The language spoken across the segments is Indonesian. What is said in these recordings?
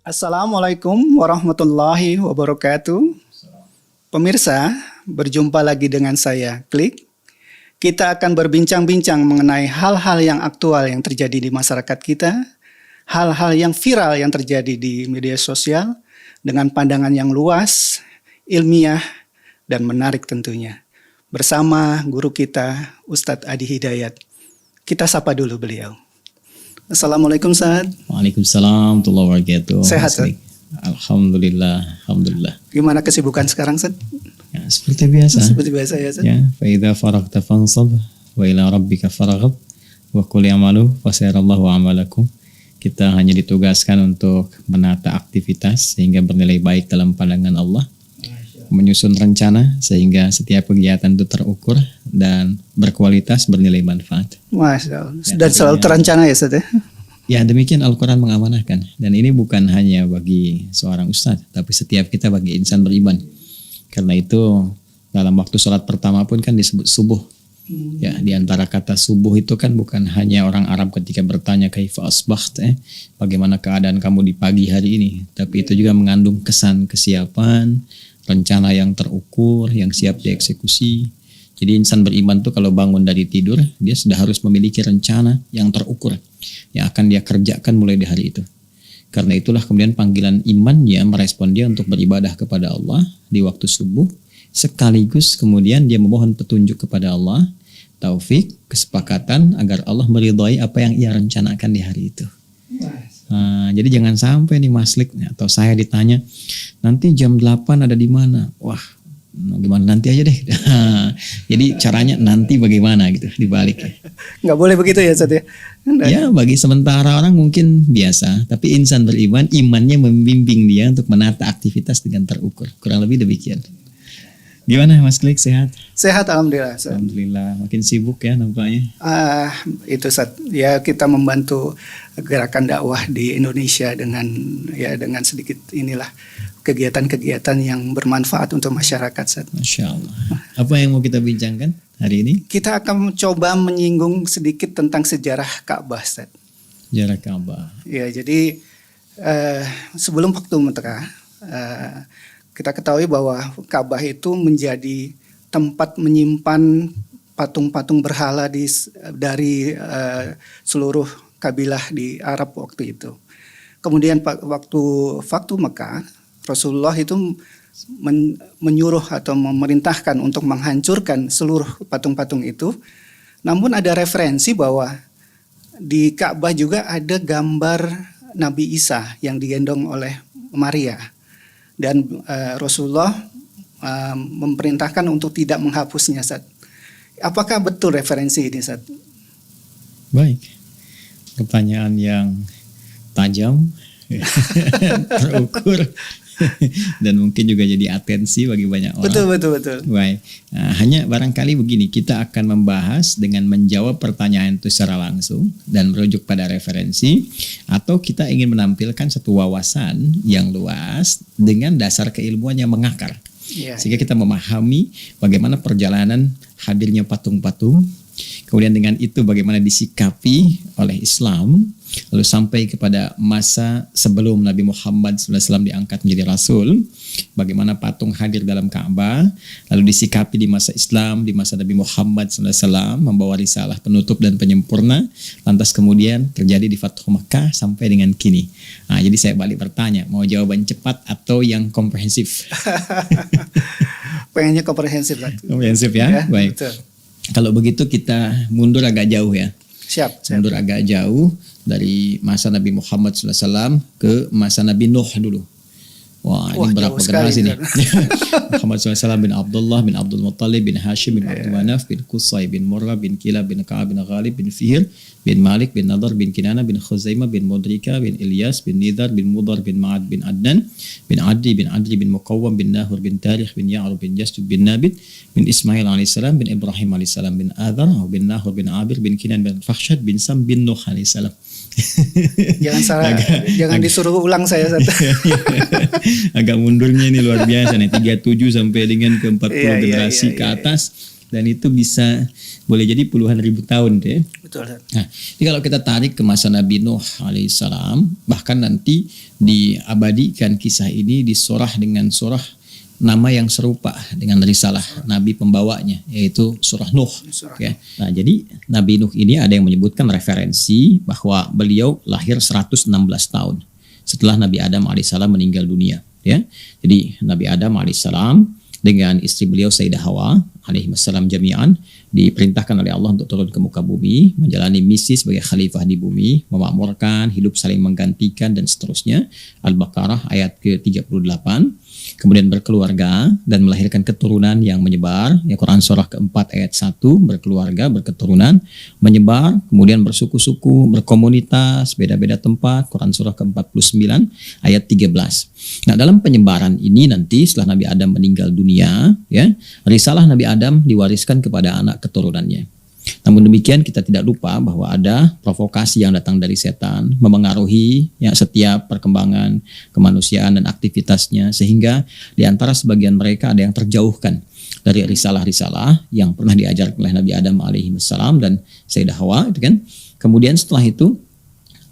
Assalamualaikum warahmatullahi wabarakatuh. Pemirsa, berjumpa lagi dengan saya, Klik. Kita akan berbincang-bincang mengenai hal-hal yang aktual yang terjadi di masyarakat kita, hal-hal yang viral yang terjadi di media sosial, dengan pandangan yang luas, ilmiah, dan menarik tentunya. Bersama guru kita, Ustadz Adi Hidayat. Kita sapa dulu beliau. Assalamualaikum, Ustaz. Waalaikumsalam warahmatullahi wabarakatuh. Sehat, Ustaz? Alhamdulillah. Gimana kesibukan sekarang, Ustaz? Ya, seperti biasa. Seperti biasa ya, Ustaz? Ya, fa idza faragta fansab wa ila rabbika farghab wa qul i'malu fasayarallahu a'malakum. Kita hanya ditugaskan untuk menata aktivitas sehingga bernilai baik dalam pandangan Allah. Menyusun rencana sehingga setiap kegiatan itu terukur dan berkualitas, bernilai manfaat. Masya Allah. Ya, Dan selalu terencana ya, Ustaz ya? Ya, demikian Al-Quran mengamanahkan. Dan ini bukan hanya bagi seorang ustadz, tapi setiap kita bagi insan beriman. Karena itu dalam waktu sholat pertama pun kan disebut subuh. Ya, di antara kata subuh itu kan bukan hanya orang Arab ketika bertanya kaifa asbaht, bagaimana keadaan kamu di pagi hari ini, tapi itu juga mengandung kesan kesiapan, rencana yang terukur, yang siap dieksekusi. Jadi insan beriman tuh kalau bangun dari tidur, dia sudah harus memiliki rencana yang terukur, yang akan dia kerjakan mulai di hari itu. Karena itulah kemudian panggilan imannya merespon dia untuk beribadah kepada Allah di waktu subuh, sekaligus kemudian dia memohon petunjuk kepada Allah, taufik, kesepakatan agar Allah meridhai apa yang ia rencanakan di hari itu. Nah, jadi jangan sampai nih Maslik atau saya ditanya nanti jam 8 ada di mana? Wah, gimana nanti aja deh. Jadi caranya nanti bagaimana gitu dibalik. Nggak boleh begitu ya, Ustaz ya? Ya, bagi sementara orang mungkin biasa, tapi insan beriman, imannya membimbing dia untuk menata aktivitas dengan terukur. Kurang lebih demikian. Gimana Mas Klik, sehat? Sehat, alhamdulillah, Ustaz. Alhamdulillah, makin sibuk ya nampaknya. Itu, Ustaz. Ya, kita membantu gerakan dakwah di Indonesia dengan sedikit inilah kegiatan-kegiatan yang bermanfaat untuk masyarakat, Ustaz. Masya Allah. Apa yang mau kita bincangkan hari ini? Kita akan mencoba menyinggung sedikit tentang sejarah Ka'bah, Ustaz. Sejarah Ka'bah. Ya, jadi sebelum waktu Mekah, kita ketahui bahwa Ka'bah itu menjadi tempat menyimpan patung-patung berhala dari seluruh kabilah di Arab waktu itu. Kemudian waktu Mekah, Rasulullah itu menyuruh atau memerintahkan untuk menghancurkan seluruh patung-patung itu. Namun ada referensi bahwa di Ka'bah juga ada gambar Nabi Isa yang digendong oleh Maria. Dan Rasulullah memerintahkan untuk tidak menghapusnya, Ustaz. Apakah betul referensi ini, Ustaz? Baik. Pertanyaan yang tajam, terukur, dan mungkin juga jadi atensi bagi banyak orang. Betul. Baik. Hanya barangkali begini, kita akan membahas dengan menjawab pertanyaan itu secara langsung dan merujuk pada referensi, atau kita ingin menampilkan satu wawasan yang luas dengan dasar keilmuan yang mengakar. Sehingga kita memahami bagaimana perjalanan hadirnya patung-patung, kemudian dengan itu bagaimana disikapi oleh Islam, lalu sampai kepada masa sebelum Nabi Muhammad SAW diangkat menjadi Rasul, bagaimana patung hadir dalam Ka'bah, lalu disikapi di masa Islam, di masa Nabi Muhammad SAW membawa risalah penutup dan penyempurna, lantas kemudian terjadi di Fathu Makkah sampai dengan kini. Nah, jadi saya balik bertanya, mau jawaban cepat atau yang komprehensif? Pengennya komprehensif, Ustaz. Komprehensif ya? Baik. Betul. Kalau begitu kita mundur agak jauh ya. Siap. Mundur agak jauh dari masa Nabi Muhammad SAW ke masa Nabi Nuh dulu. Wah, ini berapa generasi nih? Muhammad SAW bin Abdullah bin Abdul Muttalib bin Hashim bin Abdul Manaf bin Qusay bin Murrah bin Kilab bin Ka'ab bin Ghalib bin Fihr bin Malik bin Nadar bin Kinana bin Khuzaimah bin Mudrika bin Ilyas bin Nidar bin Mudar bin Ma'ad bin Adnan bin Adri bin Muqawwam bin Nahur bin Tarikh bin Ya'rub bin Jastud bin Nabit bin Ismail alaihissalam bin Ibrahim alaihissalam bin Adhar bin Nahur bin Abir bin Kinan bin Fakhshad bin Sam bin Nuh alaihissalam. Jangan salah, jangan disuruh ulang saya. Agak mundurnya ini luar biasa nih, 37 sampai dengan ke 40 generasi ke atas. dan itu bisa boleh jadi puluhan ribu tahun deh. Betul. Ustaz. Nah, jadi kalau kita tarik ke masa Nabi Nuh alaihissalam, bahkan nanti diabadikan kisah ini di surah dengan surah nama yang serupa dengan risalah Nabi pembawanya, yaitu surah Nuh. Ya. Nah, jadi Nabi Nuh ini ada yang menyebutkan referensi bahwa beliau lahir 116 tahun setelah Nabi Adam alaihissalam meninggal dunia. Ya, jadi Nabi Adam alaihissalam dengan istri beliau Sayyidah Hawa alaihissalam jami'an diperintahkan oleh Allah untuk turun ke muka bumi, menjalani misi sebagai khalifah di bumi, memakmurkan, hidup saling menggantikan dan seterusnya. Al-Baqarah ayat ke-38. Kemudian berkeluarga dan melahirkan keturunan yang menyebar. Ya, Quran surah keempat ayat 1, berkeluarga, berketurunan, menyebar, kemudian bersuku-suku, berkomunitas, beda-beda tempat. Quran surah ke-49 ayat 13. Nah, dalam penyebaran ini nanti setelah Nabi Adam meninggal dunia, ya, risalah Nabi Adam diwariskan kepada anak keturunannya. Namun demikian kita tidak lupa bahwa ada provokasi yang datang dari setan memengaruhi ya setiap perkembangan kemanusiaan dan aktivitasnya, sehingga di antara sebagian mereka ada yang terjauhkan dari risalah-risalah yang pernah diajarkan oleh Nabi Adam alaihissalam dan Sayyidah Hawa, itu kan. Kemudian setelah itu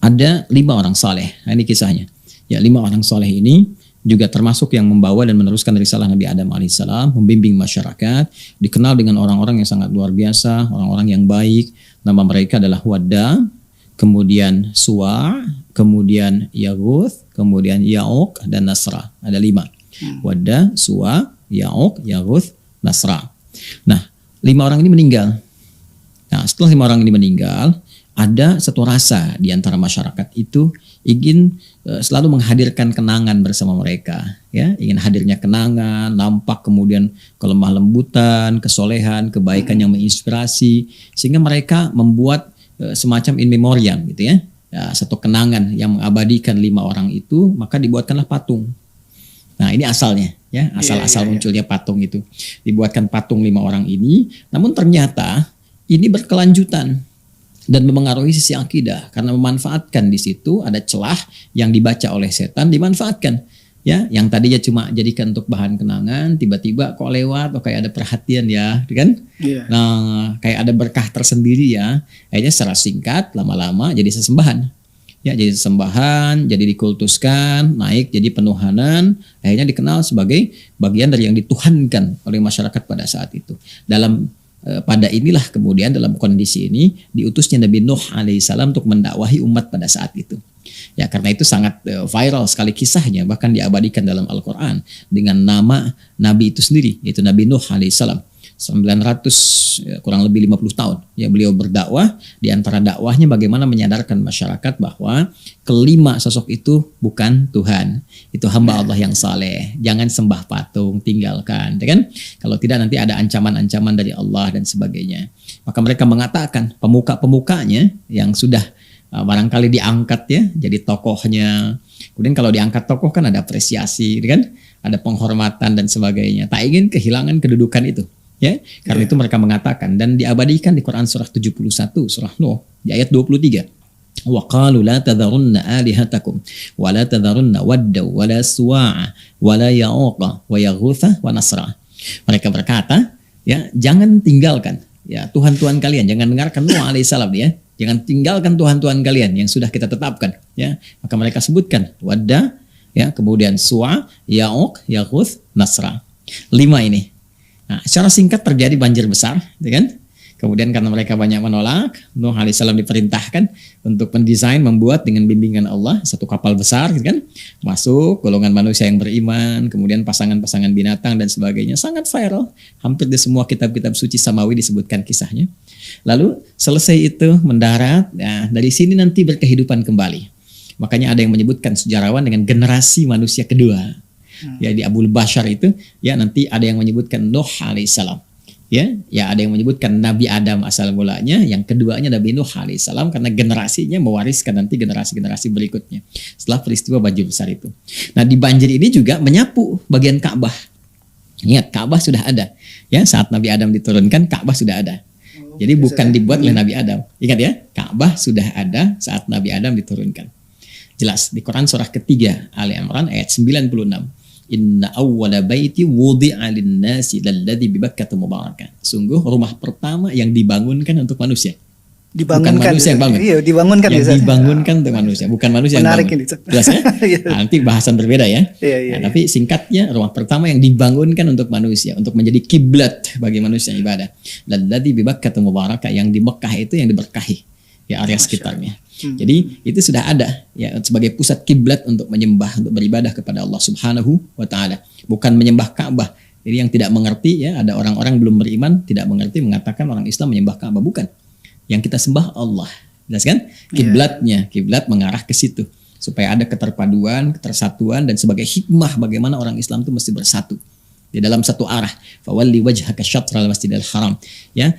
ada 5 orang saleh. Nah, ini kisahnya. Ya, 5 orang saleh ini juga termasuk yang membawa dan meneruskan risalah Nabi Adam alaihissalam, membimbing masyarakat, dikenal dengan orang-orang yang sangat luar biasa, orang-orang yang baik. Nama mereka adalah Wadda, kemudian Suwa, kemudian Yaguth, kemudian Ya'uq, dan Nasra. Ada 5. Wadda, Suwa, Ya'uq, Yaguth, Nasra. Nah, 5 orang ini meninggal. Nah, setelah 5 orang ini meninggal, ada satu rasa di antara masyarakat itu ingin selalu menghadirkan kenangan bersama mereka, ya, ingin hadirnya kenangan, nampak kemudian kelemah lembutan, kesolehan, kebaikan yang menginspirasi, sehingga mereka membuat semacam in memoriam gitu ya, satu kenangan yang mengabadikan 5 orang itu, maka dibuatkanlah patung. Nah, ini asalnya ya, asal-asal munculnya patung itu. Dibuatkan patung 5 orang ini, namun ternyata ini berkelanjutan dan memengaruhi sisi akidah, karena memanfaatkan di situ ada celah yang dibaca oleh setan, dimanfaatkan ya, yang tadinya cuma jadikan untuk bahan kenangan, tiba-tiba kok lewat, kok kayak ada perhatian ya, kan? Nah, kayak ada berkah tersendiri ya, akhirnya secara singkat lama-lama jadi sesembahan ya, jadi sesembahan, jadi dikultuskan, naik jadi penuhanan, akhirnya dikenal sebagai bagian dari yang dituhankan oleh masyarakat pada saat itu. Pada inilah kemudian dalam kondisi ini diutusnya Nabi Nuh alaihissalam untuk mendakwahi umat pada saat itu. Ya, karena itu sangat viral sekali kisahnya, bahkan diabadikan dalam Al-Quran dengan nama Nabi itu sendiri, yaitu Nabi Nuh alaihissalam. 900 kurang lebih 50 tahun ya beliau berdakwah. Di antara dakwahnya bagaimana menyadarkan masyarakat bahwa kelima sosok itu bukan Tuhan, itu hamba Allah yang saleh, jangan sembah patung, tinggalkan, ya kan? Kalau tidak nanti ada ancaman-ancaman dari Allah dan sebagainya. Maka mereka mengatakan, pemuka-pemukanya yang sudah barangkali diangkat ya jadi tokohnya. Kemudian kalau diangkat tokoh kan ada apresiasi, kan? Ada penghormatan dan sebagainya. Tak ingin kehilangan kedudukan itu. Ya, karena itu mereka mengatakan, dan diabadikan di Quran surah 71 surah Nuh di ayat 23. Wa qalu la tadharunna alihatakum wa la tadharunna wadda wa la suwa'a wa la ya'uqa wa yaghutha wa nasra. Mereka berkata, ya, jangan tinggalkan ya Tuhan-Tuhan kalian, jangan dengarkan Nuh alaihissalam ya. Jangan tinggalkan Tuhan-Tuhan kalian yang sudah kita tetapkan ya. Maka mereka sebutkan Wadda ya, kemudian Suwa, Ya'uq, Yaghuth, Nasra. 5 ini. Nah, secara singkat terjadi banjir besar, ya kan? Kemudian karena mereka banyak menolak, Nuh alaihissalam diperintahkan untuk mendesain, membuat dengan bimbingan Allah satu kapal besar, gitu kan? Masuk golongan manusia yang beriman, kemudian pasangan-pasangan binatang dan sebagainya, sangat viral. Hampir di semua kitab-kitab suci samawi disebutkan kisahnya. Lalu selesai itu mendarat, nah dari sini nanti berkehidupan kembali. Makanya ada yang menyebutkan sejarawan dengan generasi manusia kedua. Ya, di Abul Bashar itu ya nanti ada yang menyebutkan Nuh alaihissalam. Ya ada yang menyebutkan Nabi Adam asal mulanya, yang keduanya Nabi Nuh alaihissalam, karena generasinya mewariskan nanti generasi-generasi berikutnya setelah peristiwa banjir besar itu. Nah, di banjir ini juga menyapu bagian Ka'bah. Ingat, Ka'bah sudah ada. Ya, saat Nabi Adam diturunkan Ka'bah sudah ada. Jadi bukan dibuat oleh Nabi Adam. Ingat ya, Ka'bah sudah ada saat Nabi Adam diturunkan. Jelas di Quran surah ketiga Ali Imran ayat 96. Inna awwala baiti wudi'a lin-nasi lalladzi bi Bakkah mubarakan. Sungguh rumah pertama yang dibangunkan untuk manusia. Bukan manusia yang bangun. Iya, dibangunkan yang ya. dibangunkan untuk manusia, bukan manusia Menarik yang bangun. ini, Ustaz. Jelas ya? Nanti bahasan berbeda ya. Iya. Tapi singkatnya rumah pertama yang dibangunkan untuk manusia, untuk menjadi kiblat bagi manusia ibadah. Lalladzi bi Bakkah mubarakah, yang di Mekah itu yang diberkahi, ya area sekitarnya. Jadi itu sudah ada ya sebagai pusat kiblat untuk menyembah, untuk beribadah kepada Allah Subhanahu wa taala, bukan menyembah Ka'bah. Jadi yang tidak mengerti ya, ada orang-orang belum beriman tidak mengerti mengatakan orang Islam menyembah Ka'bah, bukan. Yang kita sembah Allah. Jelas kan? Kiblatnya, kiblat mengarah ke situ supaya ada keterpaduan, ketersatuan, dan sebagai hikmah bagaimana orang Islam itu mesti bersatu di dalam satu arah. Fawalli wajhaka syatral masjidil haram. Ya,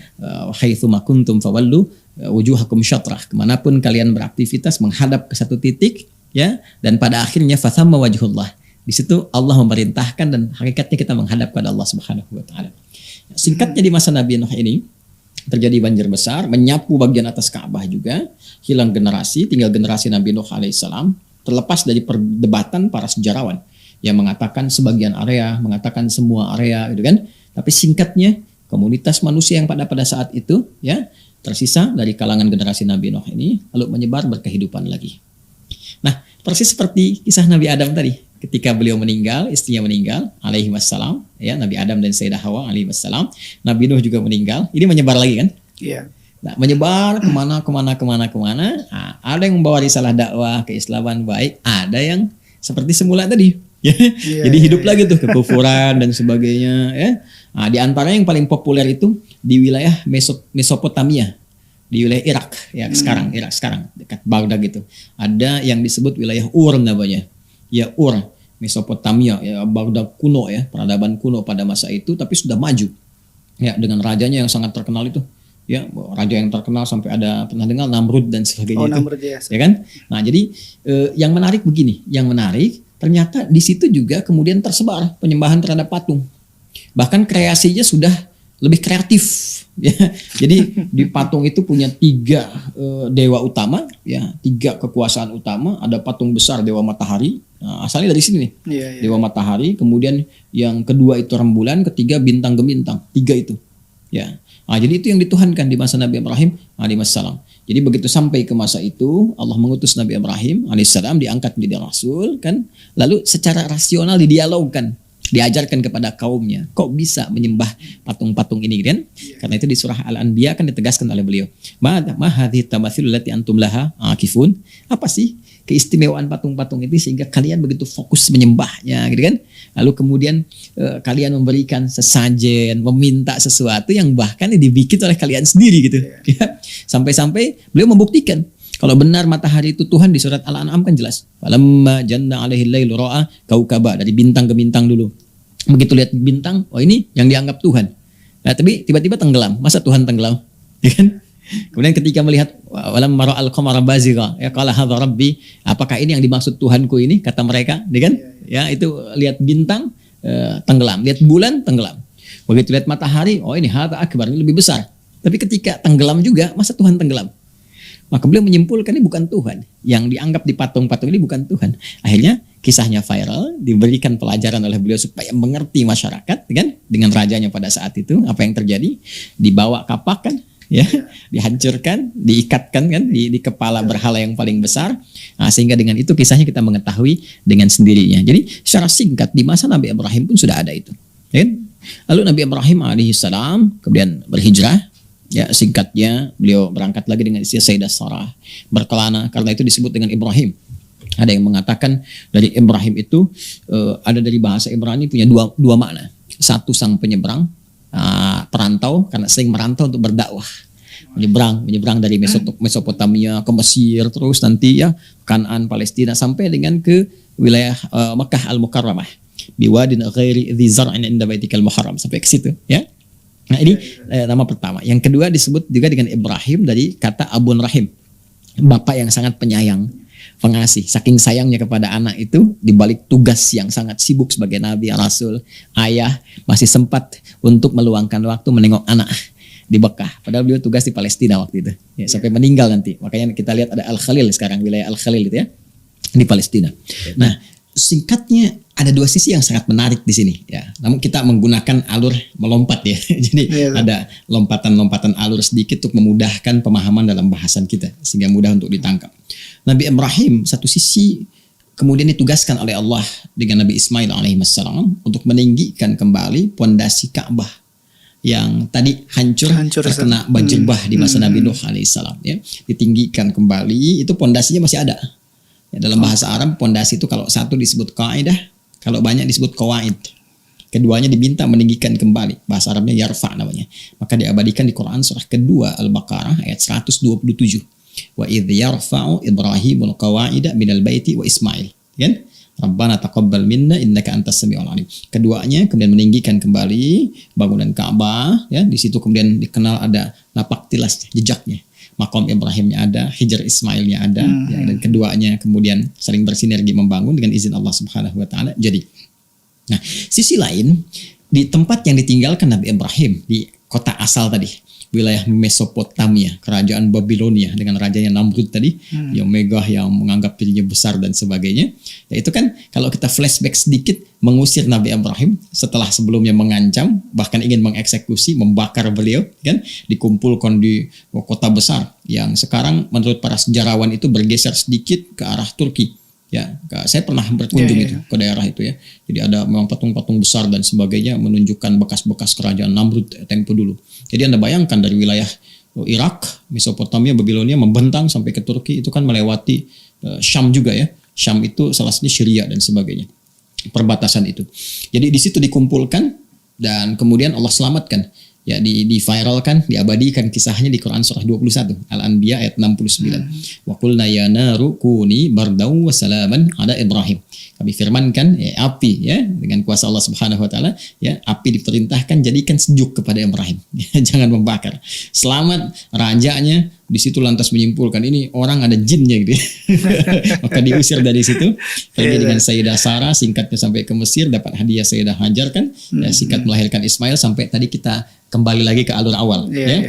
haitsu ma kuntum fawallu wujuhakum syatrah. Kemanapun kalian beraktivitas menghadap ke satu titik, ya, dan pada akhirnya fathamma wajhullah. Di situ Allah memerintahkan dan hakikatnya kita menghadap kepada Allah Subhanahu wa taala. Singkatnya di masa Nabi Nuh ini terjadi banjir besar, menyapu bagian atas Ka'bah juga, hilang generasi, tinggal generasi Nabi Nuh alaihissalam, terlepas dari perdebatan para sejarawan yang mengatakan sebagian area, mengatakan semua area, gitu kan. Tapi singkatnya, komunitas manusia yang pada saat itu ya tersisa dari kalangan generasi Nabi Nuh ini lalu menyebar berkehidupan lagi. Nah, persis seperti kisah Nabi Adam tadi. Ketika beliau meninggal, istrinya meninggal, alaihi wassalam, ya, Nabi Adam dan Sayyidah Hawa, alaihi wassalam, Nabi Nuh juga meninggal. Ini menyebar lagi kan? Iya. Nah, menyebar kemana. Nah, ada yang membawa risalah dakwah keislaman baik, ada yang seperti semula tadi. Ya. Jadi hidup lagi tuh kekufuran dan sebagainya. Ya. Nah, di antara yang paling populer itu di wilayah Mesopotamia, di wilayah Irak, ya sekarang Irak sekarang dekat Baghdad gitu. Ada yang disebut wilayah Ur namanya. Ya Ur, Mesopotamia, ya Baghdad kuno ya, peradaban kuno pada masa itu, tapi sudah maju. Ya, dengan rajanya yang sangat terkenal itu. Ya, raja yang terkenal sampai ada pernah dengar Namrud dan sebagainya itu. Namrud, ya kan? Nah, jadi yang menarik begini, yang menarik ternyata di situ juga kemudian tersebar penyembahan terhadap patung. Bahkan kreasinya sudah lebih kreatif ya. Jadi di patung itu punya 3 dewa utama ya, 3 kekuasaan utama. Ada patung besar dewa matahari, nah, asalnya dari sini nih. Dewa matahari, kemudian yang kedua itu rembulan, ketiga bintang gemintang, 3 itu ya. Nah, jadi itu yang dituhankan di masa Nabi Ibrahim alaihissalam. Jadi begitu sampai ke masa itu Allah mengutus Nabi Ibrahim alaihissalam, diangkat menjadi rasul kan, lalu secara rasional didialogkan, diajarkan kepada kaumnya, kok bisa menyembah patung-patung ini kan? Karena itu di surah Al-Anbiya kan ditegaskan oleh beliau, ma hadhihi tamathilul lati antum laha akifun. Apa sih keistimewaan patung-patung itu sehingga kalian begitu fokus menyembahnya gitu kan? Lalu kemudian kalian memberikan sesajen, meminta sesuatu yang bahkan dibikin oleh kalian sendiri gitu. Ya. Sampai-sampai beliau membuktikan kalau benar matahari itu Tuhan. Di surat Al-An'am kan jelas. Falamma janna alaihi lailu ra'a kaukaba, dari bintang ke bintang dulu. Begitu lihat bintang, oh ini yang dianggap Tuhan. Nah, tapi tiba-tiba tenggelam. Masa Tuhan tenggelam? Ya kan? Kemudian ketika melihat walamma ra'al qamara bazigha, ya qala hadza rabbi, apakah ini yang dimaksud Tuhanku ini, kata mereka, ya kan? Ya, itu lihat bintang tenggelam, lihat bulan tenggelam. Begitu lihat matahari, oh ini hadza akbar, ini lebih besar. Tapi ketika tenggelam juga, masa Tuhan tenggelam? Maka beliau menyimpulkan ini bukan Tuhan. Yang dianggap di patung-patung ini bukan Tuhan. Akhirnya kisahnya viral, diberikan pelajaran oleh beliau supaya mengerti masyarakat kan, dengan rajanya pada saat itu apa yang terjadi. Dibawa kapak kan, ya, dihancurkan, diikatkan kan di kepala berhala yang paling besar. Nah, sehingga dengan itu kisahnya kita mengetahui dengan sendirinya. Jadi secara singkat di masa Nabi Ibrahim pun sudah ada itu. Kan? Lalu Nabi Ibrahim alaihissalam kemudian berhijrah. Ya, singkatnya beliau berangkat lagi dengan istri Sayyidah Sarah, berkelana, karena itu disebut dengan Ibrahim. Ada yang mengatakan dari Ibrahim itu ada dari bahasa Ibrani punya dua makna. Satu, sang penyeberang, perantau, karena sering merantau untuk berdakwah. Menyeberang dari Mesopotamia ke Mesir, terus nanti ya Kanaan, Palestina, sampai dengan ke wilayah Makkah Al-Mukarramah. Biwadin ghairi dzi zar'in inda baitikal muharram, sampai ke situ ya. Nah, ini nama pertama. Yang kedua disebut juga dengan Ibrahim dari kata Abun Rahim, bapak yang sangat penyayang, pengasih. Saking sayangnya kepada anak itu, dibalik tugas yang sangat sibuk sebagai Nabi, Rasul, ayah, masih sempat untuk meluangkan waktu menengok anak di Mekah. Padahal beliau tugas di Palestina waktu itu, ya, sampai meninggal nanti. Makanya kita lihat ada Al-Khalil sekarang, wilayah Al-Khalil itu ya, di Palestina. Nah, singkatnya ada dua sisi yang sangat menarik di sini ya. Namun kita menggunakan alur melompat ya. Jadi ada lompatan-lompatan alur sedikit untuk memudahkan pemahaman dalam bahasan kita sehingga mudah untuk ditangkap. Nabi Ibrahim satu sisi kemudian ditugaskan oleh Allah dengan Nabi Ismail alaihissalam untuk meninggikan kembali pondasi Ka'bah yang tadi hancur terkena banjir bah di masa Nabi Nuh alaihissalam ya. Ditinggikan kembali, itu pondasinya masih ada. Ya, dalam bahasa Arab pondasi itu kalau satu disebut kaidah, kalau banyak disebut qawaid. Keduanya diminta meninggikan kembali. Bahasa Arabnya yarfa namanya. Maka diabadikan di Quran surah kedua Al-Baqarah ayat 127. Wa idh yarfa'u Ibrahimul qawaida minal baiti wa Ismail. Kan? Rabbana taqabbal minna innaka antas samiul alim. Keduanya kemudian meninggikan kembali bangunan Ka'bah ya. Di situ kemudian dikenal ada napak tilas jejaknya. Makom Ibrahimnya ada, Hijr Ismailnya ada, ya, dan keduanya kemudian saling bersinergi membangun dengan izin Allah Subhanahu Wa Taala. Jadi, nah sisi lain di tempat yang ditinggalkan Nabi Ibrahim di kota asal tadi, wilayah Mesopotamia, kerajaan Babilonia dengan rajanya Namrud tadi, yang megah, yang menganggap dirinya besar dan sebagainya. Ya itu kan kalau kita flashback sedikit mengusir Nabi Ibrahim setelah sebelumnya mengancam, bahkan ingin mengeksekusi, membakar beliau, kan dikumpulkan di kota besar yang sekarang menurut para sejarawan itu bergeser sedikit ke arah Turki. Ya, saya pernah berkunjung itu ke daerah itu ya. Jadi ada memang patung-patung besar dan sebagainya menunjukkan bekas-bekas kerajaan Namrud tempo dulu. Jadi Anda bayangkan dari wilayah Irak, Mesopotamia, Babilonia membentang sampai ke Turki itu kan melewati Syam juga ya. Syam itu salah satunya Syria dan sebagainya. Perbatasan itu. Jadi di situ dikumpulkan dan kemudian Allah selamatkan. Ya di-viralkan, diabadikan kisahnya di Quran surah 21 Al-Anbiya ayat 69. Wa qulna ya naru kuni bardaw wa salaman ala Ibrahim. Kami firmankan ya api ya dengan kuasa Allah Subhanahu wa taala ya api diperintahkan jadikan sejuk kepada Ibrahim. Jangan membakar. Selamat rajanya di situ lantas menyimpulkan ini orang ada jinnya gitu. Maka diusir dari situ. Pergi dengan Sayyidah Sarah singkatnya sampai ke Mesir dapat hadiah Sayyidah Hajar kan ya, singkat melahirkan Ismail sampai tadi kita kembali lagi ke alur awal ya.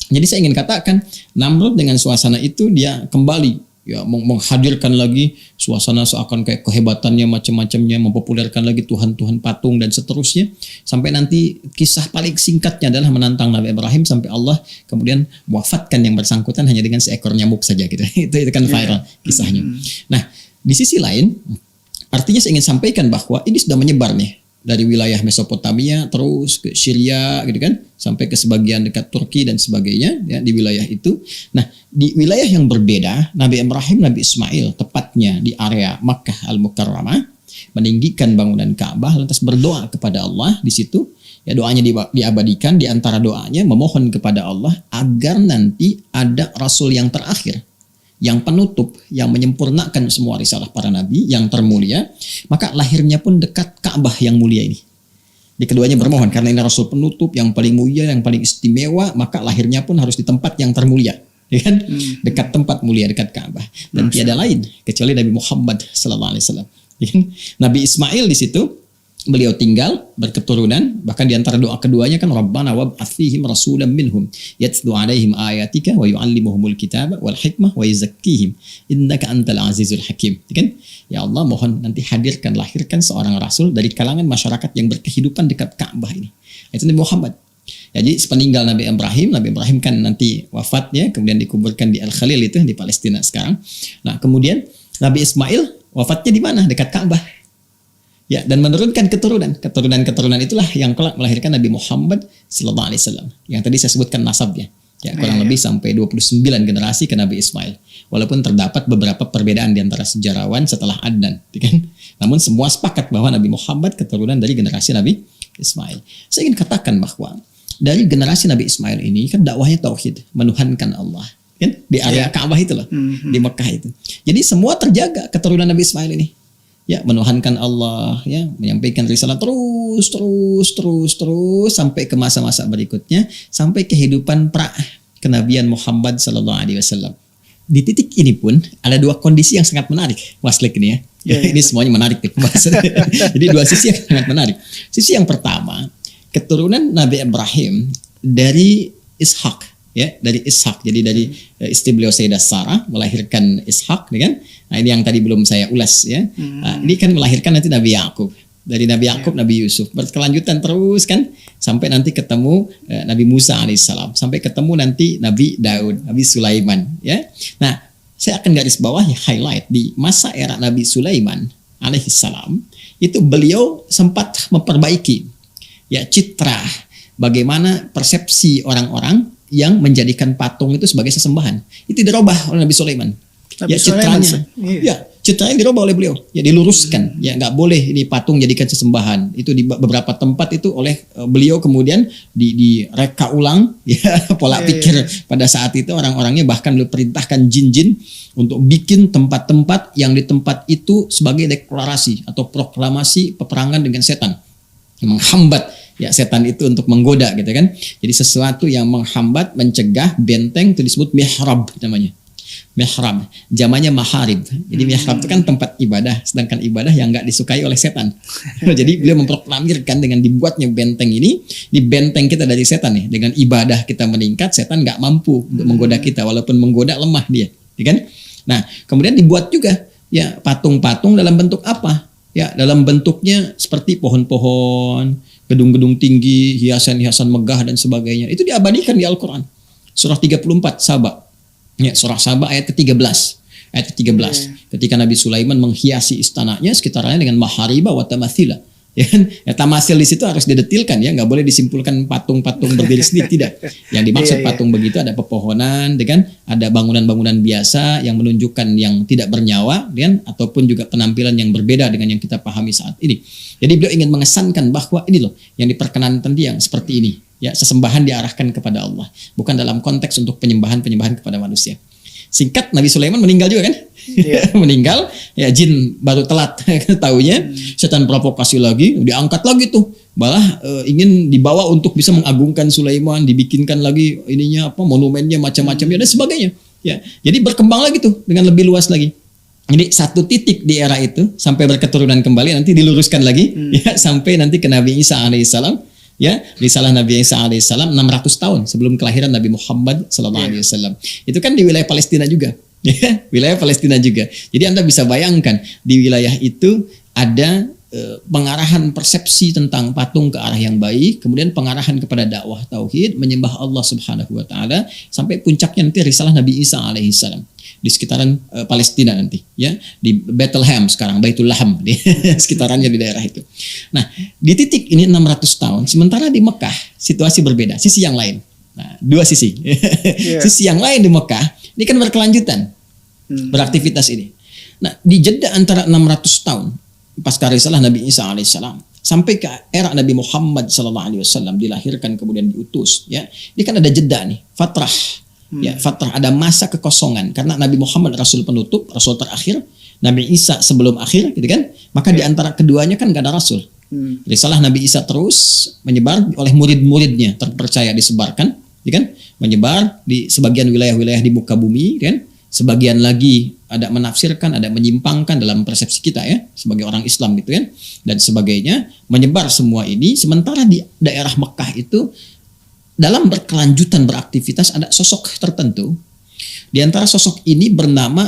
Jadi saya ingin katakan Namrud dengan suasana itu dia kembali ya menghadirkan lagi suasana seakan kayak kehebatannya macam-macamnya, mempopulerkan lagi Tuhan-Tuhan patung dan seterusnya sampai nanti kisah paling singkatnya adalah menantang Nabi Ibrahim sampai Allah kemudian wafatkan yang bersangkutan hanya dengan seekor nyamuk saja gitu. itu kan viral kisahnya. Nah, di sisi lain artinya saya ingin sampaikan bahwa ini sudah menyebar nih dari wilayah Mesopotamia terus ke Syria gitu kan sampai ke sebagian dekat Turki dan sebagainya ya di wilayah itu. Nah, di wilayah yang berbeda Nabi Ibrahim, Nabi Ismail tepatnya di area Makkah Al-Mukarramah meninggikan bangunan Ka'bah lantas berdoa kepada Allah di situ. Ya doanya diabadikan di antara doanya memohon kepada Allah agar nanti ada rasul yang terakhir yang penutup, yang menyempurnakan semua risalah para nabi, yang termulia, maka lahirnya pun dekat Ka'bah yang mulia ini. Di keduanya bermohon, karena ini Rasul penutup, yang paling mulia, yang paling istimewa, maka lahirnya pun harus di tempat yang termulia. Ya kan? Dekat tempat mulia, dekat Ka'bah. Dan tiada lain, kecuali Nabi Muhammad SAW. Ya kan? Nabi Ismail di situ, beliau tinggal berketurunan, bahkan di antara doa keduanya kan Rabbana wab'ats fihim rasulan minhum yatlu 'alaihim ayatika wa yu'allimuhumul kitaba wal hikmah wa yuzakkihim innaka antal azizul hakim. Kan? Ya Allah, mohon nanti hadirkan, lahirkan seorang rasul dari kalangan masyarakat yang berkehidupan dekat Ka'bah ini. Itu Nabi Muhammad. Ya, jadi sepeninggal Nabi Ibrahim kan nanti wafatnya kemudian dikuburkan di Al-Khalil itu di Palestina sekarang. Nah, kemudian Nabi Ismail wafatnya di mana? Dekat Ka'bah. Ya, dan menurunkan keturunan itulah yang kelak melahirkan Nabi Muhammad sallallahu alaihi wasallam. Yang tadi saya sebutkan nasabnya. Ya, kurang lebih sampai 29 generasi ke Nabi Ismail. Walaupun terdapat beberapa perbedaan di antara sejarawan setelah Adnan, kan? Namun semua sepakat bahwa Nabi Muhammad keturunan dari generasi Nabi Ismail. Saya ingin katakan bahwa dari generasi Nabi Ismail ini kan dakwahnya tauhid, menuhankan Allah, kan? Di area Ka'bah itu loh, di Mekah itu. Jadi semua terjaga keturunan Nabi Ismail ini. Ya, menuhankan Allah, ya, menyampaikan risalah terus sampai ke masa-masa berikutnya, sampai kehidupan kenabian Muhammad sallallahu alaihi wasallam. Di titik ini pun ada dua kondisi yang sangat menarik, Waslik ini ya. Ini semuanya menarik nih pembahasan. Jadi dua sisi yang sangat menarik. Sisi yang pertama, keturunan Nabi Ibrahim dari Ishak ya, dari Ishak. Jadi dari istri beliau Sayyidah Sarah melahirkan Ishak, ya kan? Nah, ini yang tadi belum saya ulas ya. Nah, ini kan melahirkan nanti Nabi Yakub. Dari Nabi Yakub, Nabi Yusuf, berkelanjutan terus kan sampai nanti ketemu Nabi Musa alaihissalam, sampai ketemu nanti Nabi Daud, Nabi Sulaiman, ya. Nah, saya akan garis bawahi highlight di masa era Nabi Sulaiman alaihissalam itu beliau sempat memperbaiki ya citra bagaimana persepsi orang-orang yang menjadikan patung itu sebagai sesembahan. Itu dirubah oleh Nabi Sulaiman. Nabi Ya Sulaiman, citranya, iya. ya citranya dirubah oleh beliau, ya diluruskan, ya nggak boleh ini patung jadikan sesembahan. Itu di beberapa tempat itu oleh beliau kemudian direka ulang, ya pola pikir pada saat itu orang-orangnya, bahkan beliau perintahkan jin-jin untuk bikin tempat-tempat yang di tempat itu sebagai deklarasi atau proklamasi peperangan dengan setan, menghambat ya setan itu untuk menggoda gitu kan. Jadi sesuatu yang menghambat, mencegah, benteng itu disebut mihrab namanya. Mihrab, zamannya maharib. Jadi mihrab itu kan tempat ibadah, sedangkan ibadah yang nggak disukai oleh setan. Jadi beliau memproklamirkan dengan dibuatnya benteng ini, di benteng kita dari setan nih. Dengan ibadah kita meningkat, setan nggak mampu untuk menggoda kita, walaupun menggoda lemah dia, ya kan? Nah, kemudian dibuat juga ya patung-patung dalam bentuk apa? Ya, dalam bentuknya seperti pohon-pohon, gedung-gedung tinggi, hiasan-hiasan megah dan sebagainya. Itu diabadikan di Al-Qur'an. Surah 34 Saba. Ya, surah Saba ayat ke-13. Ayat ke-13. Ketika Nabi Sulaiman menghiasi istananya sekitarnya dengan mahariba wa tamathila. Ya kan? Ya, tamasil di situ harus didetilkan ya, nggak boleh disimpulkan patung-patung berdiri sendiri, tidak. Yang dimaksud patung begitu ada pepohonan, dengan ada bangunan-bangunan biasa yang menunjukkan yang tidak bernyawa, dan ataupun juga penampilan yang berbeda dengan yang kita pahami saat ini. Jadi beliau ingin mengesankan bahwa ini loh yang diperkenankan yang seperti ini. Ya, sesembahan diarahkan kepada Allah, bukan dalam konteks untuk penyembahan-penyembahan kepada manusia. Singkat, Nabi Sulaiman meninggal juga kan? Meninggal, ya jin baru telat taunya, setan provokasi lagi, diangkat lagi tuh. Malah ingin dibawa untuk bisa mengagungkan Sulaiman, dibikinkan lagi ininya apa monumennya macam-macam ya dan sebagainya. Ya, jadi berkembang lagi tuh dengan lebih luas lagi. Jadi satu titik di era itu sampai berketurunan kembali, nanti diluruskan lagi ya sampai nanti ke Nabi Isa alaihissalam. Ya, risalah Nabi Isa alaihissalam 600 tahun sebelum kelahiran Nabi Muhammad sallallahu alaihi wasallam. Itu kan di wilayah Palestina juga. Ya, wilayah Palestina juga. Jadi Anda bisa bayangkan di wilayah itu ada pengarahan persepsi tentang patung ke arah yang baik, kemudian pengarahan kepada dakwah tauhid, menyembah Allah Subhanahu wa taala, sampai puncaknya nanti risalah Nabi Isa alaihissalam di sekitaran Palestina nanti, ya, di Bethlehem sekarang, Baitul Laham di sekitarannya di daerah itu. Nah, di titik ini 600 tahun, sementara di Mekah situasi berbeda, sisi yang lain. Nah, dua sisi. Sisi yang lain di Mekah ini kan berkelanjutan beraktivitas ini. Nah, di jeda antara 600 tahun pasca risalah Nabi Isa alaihissalam sampai ke era Nabi Muhammad sallallahu alaihi wasallam dilahirkan kemudian diutus, ya. Ini kan ada jeda nih, fatrah. Ya, fatrah, ada masa kekosongan karena Nabi Muhammad Rasul penutup, Rasul terakhir, Nabi Isa sebelum akhir, gitu kan? Maka di antara keduanya kan gak ada Rasul. Risalah Nabi Isa terus menyebar oleh murid-muridnya, terpercaya disebarkan, gitu kan? Menyebar di sebagian wilayah-wilayah di muka bumi, kan? Sebagian lagi ada menafsirkan, ada menyimpangkan dalam persepsi kita ya, sebagai orang Islam gitu kan, dan sebagainya, menyebar semua ini. Sementara di daerah Mekah itu dalam berkelanjutan beraktivitas ada sosok tertentu. Di antara sosok ini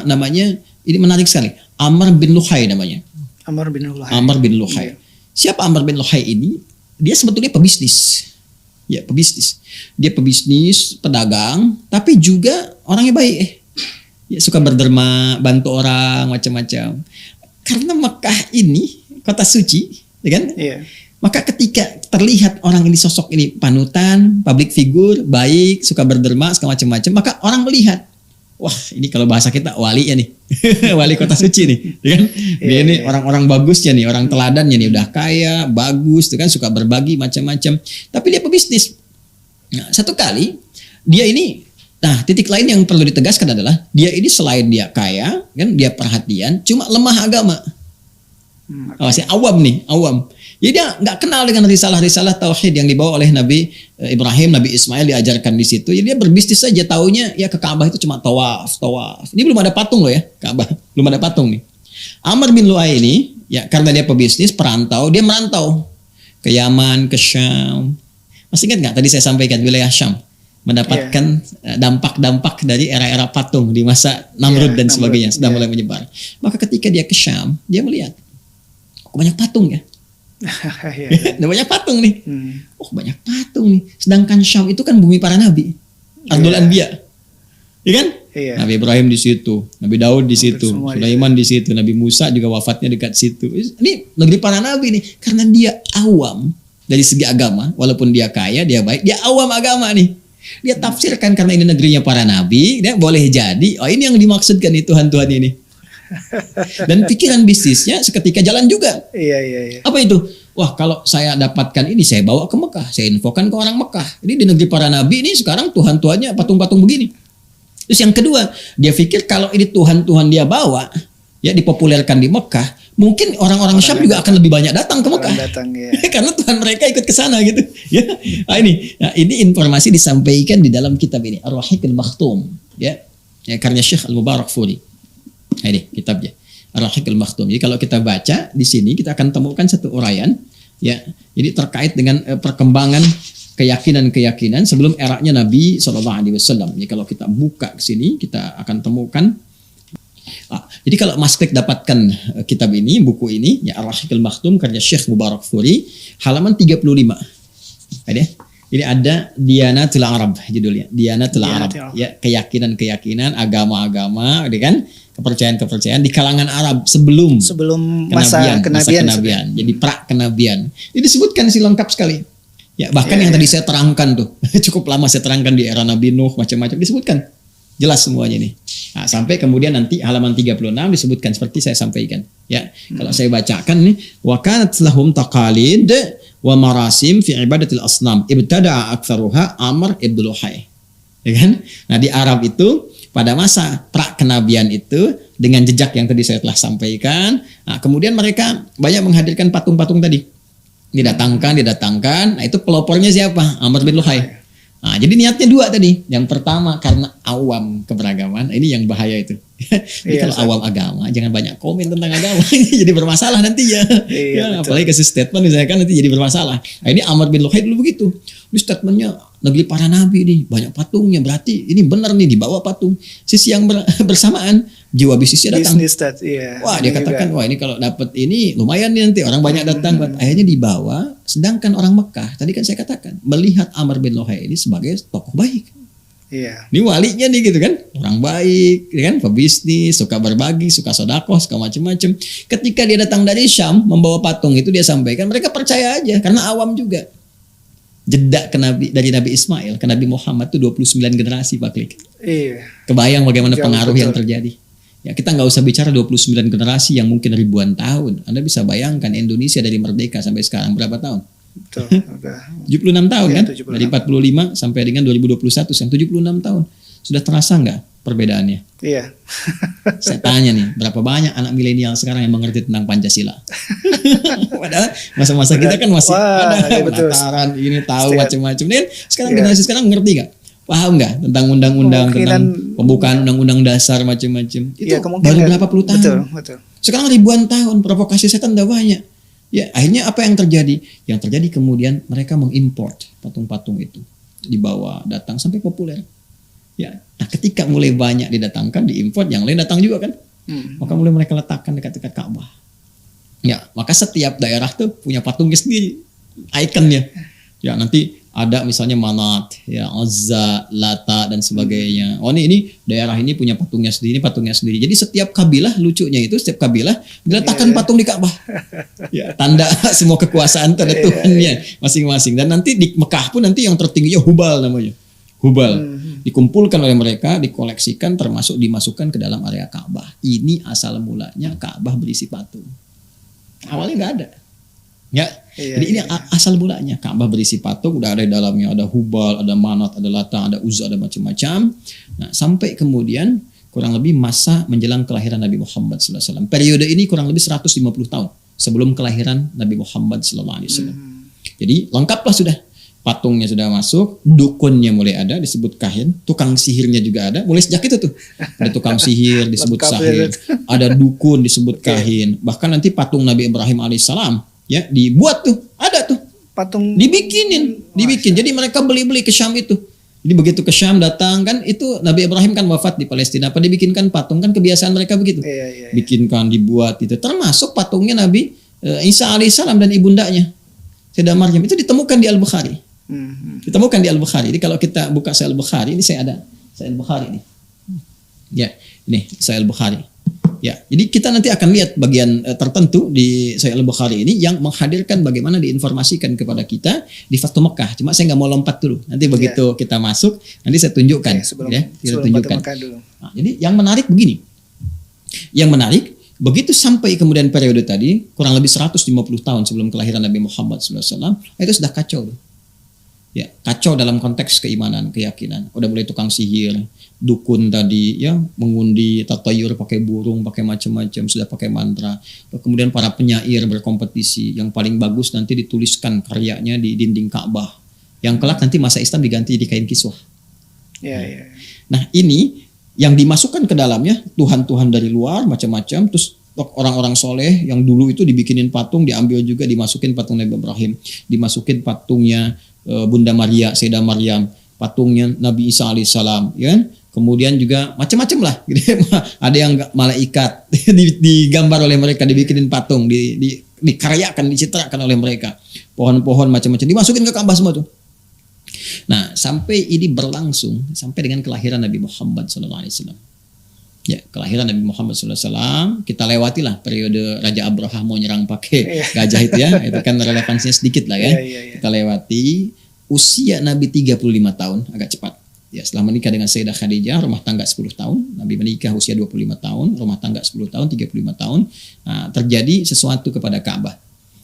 namanya ini menarik sekali, Amr bin Luhai namanya. Amr bin Luhai. Amr bin Luhai. Siapa Amr bin Luhai ini? Dia sebetulnya pebisnis. Ya, pebisnis. Dia pebisnis, pedagang, tapi juga orangnya baik. Ya, suka berderma, bantu orang, macam-macam. Karena Mekah ini kota suci, ya kan? Iya. Maka ketika terlihat orang ini, sosok ini panutan, public figure, baik, suka berderma, segala macam-macam, maka orang melihat, wah ini kalau bahasa kita wali ya nih, wali kota suci nih, ya kan? Dia ini orang-orang bagusnya nih, orang teladannya nih, udah kaya, bagus, tuh kan, suka berbagi macam-macam. Tapi dia pebisnis. Nah, satu kali dia ini, nah titik lain yang perlu ditegaskan adalah dia ini selain dia kaya, kan, dia perhatian, cuma lemah agama. Masih awam nih, awam. Jadi dia nggak kenal dengan risalah-risalah tauhid yang dibawa oleh Nabi Ibrahim, Nabi Ismail diajarkan di situ. Jadi dia berbisnis saja, taunya ya ke Ka'bah itu cuma tawaf. Ini belum ada patung loh ya, Ka'bah belum ada patung nih. Amr bin Luhai ini ya karena dia pebisnis, perantau, dia merantau ke Yaman, ke Syam. Masih ingat nggak tadi saya sampaikan wilayah Syam? mendapatkan dampak-dampak dari era-era patung di masa Namrud dan sebagainya sudah mulai menyebar. Maka ketika dia ke Syam, dia melihat kok banyak patung ya. Ada banyak patung nih. Oh, banyak patung nih. Sedangkan Syam itu kan bumi para nabi. Ardul Anbiya. Iya kan? Iya. Nabi Ibrahim di situ, Nabi Daud di situ, semua Sulaiman di situ, Nabi Musa juga wafatnya dekat situ. Ini negeri para nabi nih, karena dia awam dari segi agama, walaupun dia kaya, dia baik, dia awam agama nih. Dia tafsirkan karena ini negerinya para nabi, dia boleh jadi, oh ini yang dimaksudkan nih Tuhan-Tuhan ini. Dan pikiran bisnisnya seketika jalan juga. Iya. Apa itu? Wah, kalau saya dapatkan ini, saya bawa ke Mekah, saya infokan ke orang Mekah. Ini di negeri para nabi ini sekarang Tuhan-Tuhannya patung-patung begini. Terus yang kedua, dia pikir kalau ini Tuhan-Tuhan dia bawa, ya dipopulerkan di Mekah, mungkin orang-orang Syam juga akan lebih banyak datang ke Mekah. Karena Tuhan mereka ikut ke sana gitu. Ya. Ini informasi disampaikan di dalam kitab ini, Ar-Rahiqul Makhtum, ya. Karya Syekh Al-Mubarakfuri. Ini kitabnya, Ar-Rahiqul Makhtum. Jadi kalau kita baca di sini kita akan temukan satu uraian, ya. Jadi terkait dengan perkembangan keyakinan-keyakinan sebelum eranya Nabi SAW. Jadi kalau kita buka ke sini kita akan temukan. Jadi kalau Mas Klik dapatkan kitab ini, buku ini, ya Ar-Rahiqul Makhtum karya Syekh Mubarakfuri, halaman 35. Ada? Ini ada Diyanatul Arab judulnya. Diyanatul Arab, ya keyakinan-keyakinan, agama-agama, kan? Kepercayaan-kepercayaan di kalangan Arab sebelum masa kenabian. Jadi pra-kenabian. Ini disebutkan sih lengkap sekali. Ya, bahkan yang tadi saya terangkan tuh, cukup lama saya terangkan di era Nabi Nuh, macam-macam disebutkan. Jelas semuanya nih. Nah, sampai kemudian nanti halaman 36 disebutkan seperti saya sampaikan. Ya, kalau saya bacakan nih, wa kanat lahum taqalid wa marasim fi ibadatil asnam ibtada'a aktsaruha Amr ibn Luhai. Ya kan? Nah, di Arab itu pada masa pra-kenabian itu dengan jejak yang tadi saya telah sampaikan, nah, kemudian mereka banyak menghadirkan patung-patung tadi. Didatangkan. Nah, itu pelopornya siapa? Amr bin Luhai. Nah, jadi niatnya dua tadi. Yang pertama karena awam keberagaman. Ini yang bahaya itu. Jadi kalau awam agama jangan banyak komen tentang agama. Jadi bermasalah nanti ya. Apalagi kasih statement misalkan nanti jadi bermasalah. Nah, ini Amr bin Luhai dulu begitu. Ini statementnya negeri para nabi nih, banyak patungnya, berarti ini benar nih dibawa patung. Sisi yang bersamaan jiwa bisnisnya datang. Wah, dia katakan, wah ini kalau dapat ini lumayan nih nanti orang banyak datang. Akhirnya dibawa, sedangkan orang Mekah tadi kan saya katakan melihat Amr bin Luhai ini sebagai tokoh baik. Ini walinya nih gitu kan, orang baik, kan, pebisnis, suka berbagi, suka sedekah, suka macam-macam. Ketika dia datang dari Syam membawa patung itu dia sampaikan, mereka percaya aja karena awam juga. Jeda dari Nabi Ismail ke Nabi Muhammad itu 29 generasi Pak Klik. Kebayang bagaimana pengaruh yang terjadi. Ya, kita nggak usah bicara 29 generasi yang mungkin ribuan tahun. Anda bisa bayangkan Indonesia dari merdeka sampai sekarang berapa tahun? 76 tahun kan? 76. Dari 45 sampai dengan 2021 kan 76 tahun. Sudah terasa nggak perbedaannya? Iya. Saya tanya nih, berapa banyak anak milenial sekarang yang mengerti tentang Pancasila? Padahal masa-masa kita kan masih ada penataran ini tahu macam-macam. Dan sekarang generasi sekarang ngerti nggak? Paham nggak tentang undang-undang, tentang pembukaan undang-undang dasar macam-macam? Itu baru berapa puluh tahun? Betul. Sekarang ribuan tahun, provokasi setan udah banyak. Ya, akhirnya apa yang terjadi? Yang terjadi kemudian mereka mengimport patung-patung itu, dibawa datang sampai populer. Ya, nah ketika mulai banyak didatangkan, diimport, yang lain datang juga kan? Maka mulai mereka letakkan dekat-dekat Ka'bah. Ya, maka setiap daerah tuh punya patungnya sendiri, ikonnya. Ya, nanti ada misalnya Manat, ya Uzza, Lata dan sebagainya. Oh ini daerah ini punya patungnya sendiri, Jadi setiap kabilah, lucunya itu setiap kabilah diletakkan patung di Ka'bah. Ya, tanda semua kekuasaan, tanda Tuhannya masing-masing. Dan nanti di Mekah pun nanti yang tertingginya Hubal namanya. Hubal. Dikumpulkan oleh mereka, dikoleksikan, termasuk dimasukkan ke dalam area Ka'bah. Ini asal mulanya Ka'bah berisi patung. Awalnya nggak ada. Ya, jadi ini asal mulanya Ka'bah berisi patung, udah ada di dalamnya, ada Hubal, ada Manat, ada Lata, ada Uzza, ada macam-macam. Nah, sampai kemudian kurang lebih masa menjelang kelahiran Nabi Muhammad SAW. Periode ini kurang lebih 150 tahun sebelum kelahiran Nabi Muhammad SAW. Jadi lengkaplah sudah. Patungnya sudah masuk, dukunnya mulai ada, disebut kahin, tukang sihirnya juga ada, mulai sejak itu tuh. Ada tukang sihir disebut sahir, ada dukun disebut kahin. Bahkan nanti patung Nabi Ibrahim alaihissalam ya dibuat tuh, ada tuh. Patung dibikin. Jadi mereka beli-beli ke Syam itu. Jadi begitu ke Syam datang kan, itu Nabi Ibrahim kan wafat di Palestina. Apa dibikinkan patung, kan kebiasaan mereka begitu. Iya. Bikinkan, dibuat itu. Termasuk patungnya Nabi Isa alaihissalam dan ibundanya Sayyidah Maryam itu ditemukan di Al-Bukhari. Ditemukan di Al-Bukhari. Jadi kalau kita buka Sahih Al-Bukhari, ini saya ada Sahih Al-Bukhari ini. Ya, ini Sahih Al-Bukhari. Ya, jadi kita nanti akan lihat bagian tertentu di Sahih Al-Bukhari ini yang menghadirkan bagaimana diinformasikan kepada kita di Fathu Mekah. Cuma saya nggak mau lompat dulu. Nanti begitu kita masuk, nanti saya tunjukkan. Sebelum tunjukkan. Mekah dulu. Nah, jadi yang menarik begini. Yang menarik, begitu sampai kemudian periode tadi, kurang lebih 150 tahun sebelum kelahiran Nabi Muhammad SAW, itu sudah kacau. Ya, kacau dalam konteks keimanan, keyakinan. Udah mulai tukang sihir, dukun tadi ya, mengundi, tatayur pakai burung, pakai macam-macam, sudah pakai mantra. Kemudian para penyair berkompetisi, yang paling bagus nanti dituliskan karyanya di dinding Ka'bah. Yang kelak nanti masa Islam diganti di kain kiswah. Iya. Nah, ini yang dimasukkan ke dalamnya Tuhan-Tuhan dari luar macam-macam, terus orang-orang soleh yang dulu itu dibikinin patung, diambil juga, dimasukin patung Nabi Ibrahim, dimasukin patungnya Bunda Maria, Sayyidah Maryam, patungnya Nabi Isa alaihissalam, ya kan? Kemudian juga macam-macam lah, gitu. Ada yang malaikat digambar oleh mereka, dibikinin patung, dikaryakan, dicitrakan oleh mereka, pohon-pohon macam-macam dimasukin ke Ka'bah semua tuh. Nah, sampai ini berlangsung sampai dengan kelahiran Nabi Muhammad SAW. Ya, kelahiran Nabi Muhammad SAW, kita lewatilah periode Raja Abraha mau nyerang pakai gajah itu ya, itu kan relevansinya sedikit lah ya. Kita lewati usia Nabi 35 tahun, agak cepat. Ya, setelah menikah dengan Sayyidah Khadijah, rumah tangga 10 tahun, Nabi menikah usia 25 tahun, rumah tangga 10 tahun, 35 tahun. Nah, terjadi sesuatu kepada Ka'bah.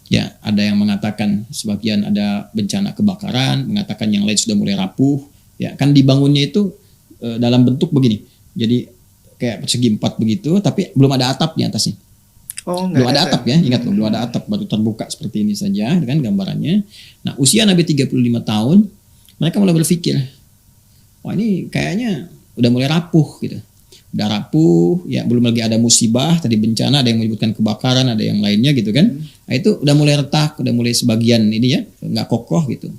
Ya, ada yang mengatakan sebagian ada bencana kebakaran, mengatakan yang lain sudah mulai rapuh. Ya, kan dibangunnya itu dalam bentuk begini. Jadi kayak persegi 4 begitu, tapi belum ada atap di atasnya. Belum ada atap ya, ingat loh, belum ada atap, baru terbuka seperti ini saja dengan gambarannya. Nah, usia Nabi 35 tahun, mereka mulai berpikir, wah ini kayaknya udah mulai rapuh gitu. Udah rapuh, ya belum lagi ada musibah, tadi bencana, ada yang menyebutkan kebakaran, ada yang lainnya gitu kan. Nah, itu udah mulai retak, udah mulai sebagian ini ya, nggak kokoh gitu.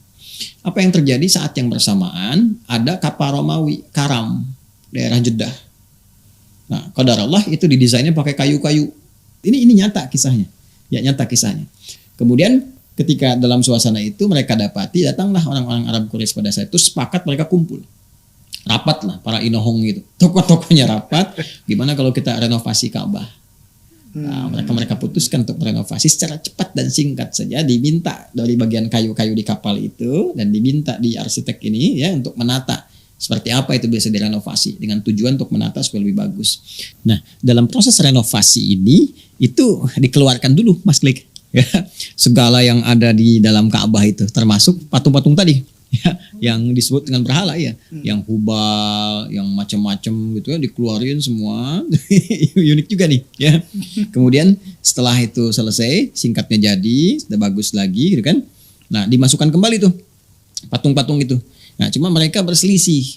Apa yang terjadi saat yang bersamaan, ada kapal Romawi, Karam, daerah Jeddah. Nah, qadarullah itu didesainnya pakai kayu-kayu. Ini nyata kisahnya. Ya, nyata kisahnya. Kemudian ketika dalam suasana itu mereka dapati, datanglah orang-orang Arab Quraisy pada saat itu, sepakat mereka kumpul. Rapat lah para inohong gitu. Tokoh-tokohnya rapat, gimana kalau kita renovasi Ka'bah. Nah, mereka putuskan untuk renovasi secara cepat dan singkat saja, diminta dari bagian kayu-kayu di kapal itu dan diminta di arsitek ini ya untuk menata seperti apa itu bisa direnovasi dengan tujuan untuk menata supaya lebih bagus. Nah, dalam proses renovasi ini itu dikeluarkan dulu Mas Klik ya, segala yang ada di dalam Ka'bah itu termasuk patung-patung tadi ya, yang disebut dengan berhala ya, yang hubal, yang macam-macam gitu ya, dikeluarin semua. Unik juga nih ya. Kemudian setelah itu selesai, singkatnya jadi, sudah bagus lagi gitu kan. Nah, dimasukkan kembali tuh patung-patung itu. Nah, cuma mereka berselisih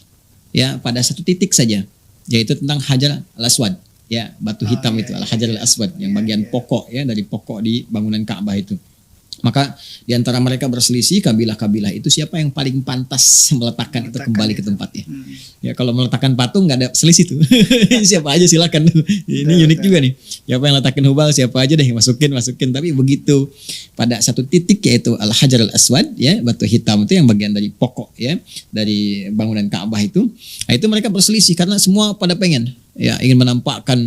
ya pada satu titik saja, yaitu tentang Hajar al-Aswad ya, batu hitam itu Al-Hajar al-Aswad yang bagian pokok ya, dari pokok di bangunan Ka'bah itu. Maka di antara mereka berselisih, kabilah-kabilah itu siapa yang paling pantas meletakkan itu kembali ke tempatnya. Ya, kalau meletakkan patung nggak ada selisih tuh. Siapa aja silakan. Ini unik juga nih. Siapa yang letakin hubal, siapa aja deh masukin. Tapi begitu pada satu titik yaitu Al-Hajar al-Aswad ya, batu hitam itu yang bagian dari pokok ya, dari bangunan Ka'bah itu. Nah, itu mereka berselisih karena semua pada pengen ya, ingin menampakkan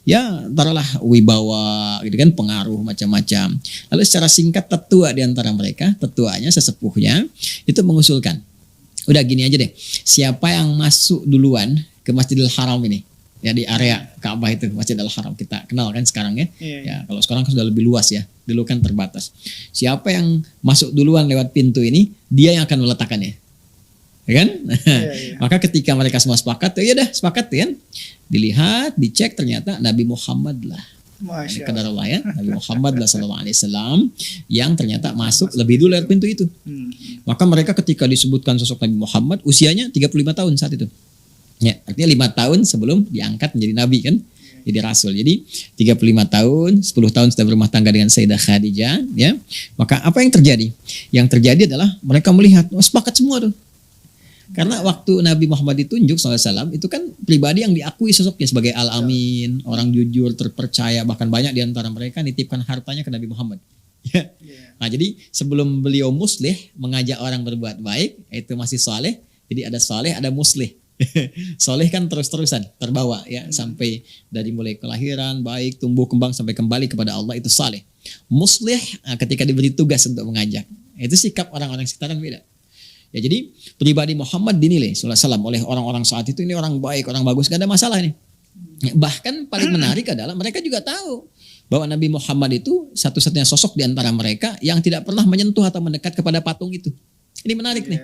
ya taruhlah wibawa gitu kan, pengaruh macam-macam. Lalu secara singkat tetua di antara mereka, tetuanya, sesepuhnya itu mengusulkan, udah gini aja deh, siapa yang masuk duluan ke Masjidil Haram ini ya, di area Ka'bah itu, Masjidil Haram kita kenal kan sekarang ya. Ya, kalau sekarang sudah lebih luas ya, dulu kan terbatas. Siapa yang masuk duluan lewat pintu ini, dia yang akan meletakkannya. Ya kan? Maka ketika mereka semua sepakat, ya udah sepakat kan? Dilihat, dicek, ternyata Nabi Muhammad lah. Qadarullah ya, Nabi Muhammad lah sallallahu alaihi wasallam yang ternyata masuk lebih dulu lewat pintu itu. Maka mereka ketika disebutkan sosok Nabi Muhammad, usianya 35 tahun saat itu. Ya, artinya 5 tahun sebelum diangkat menjadi nabi kan? Jadi rasul. Jadi 35 tahun, 10 tahun sudah berumah tangga dengan Sayyidah Khadijah ya. Maka apa yang terjadi? Yang terjadi adalah mereka melihat, sepakat semua tuh. Karena waktu Nabi Muhammad ditunjuk SAW itu kan pribadi yang diakui sosoknya sebagai Al-Amin, orang jujur, terpercaya, bahkan banyak di antara mereka nitipkan hartanya ke Nabi Muhammad. Ya. Nah, jadi sebelum beliau muslih mengajak orang berbuat baik, itu masih soleh. Jadi ada soleh, ada muslih. Soleh kan terus-terusan terbawa ya sampai dari mulai kelahiran baik tumbuh kembang sampai kembali kepada Allah, itu soleh. Muslih ketika diberi tugas untuk mengajak, itu sikap orang-orang sekitaran beda. Ya, jadi pribadi Muhammad dinilai SAW oleh orang-orang saat itu ini orang baik, orang bagus, gak ada masalah nih. Ya, bahkan paling menarik adalah mereka juga tahu bahwa Nabi Muhammad itu satu-satunya sosok di antara mereka yang tidak pernah menyentuh atau mendekat kepada patung itu. Ini menarik nih.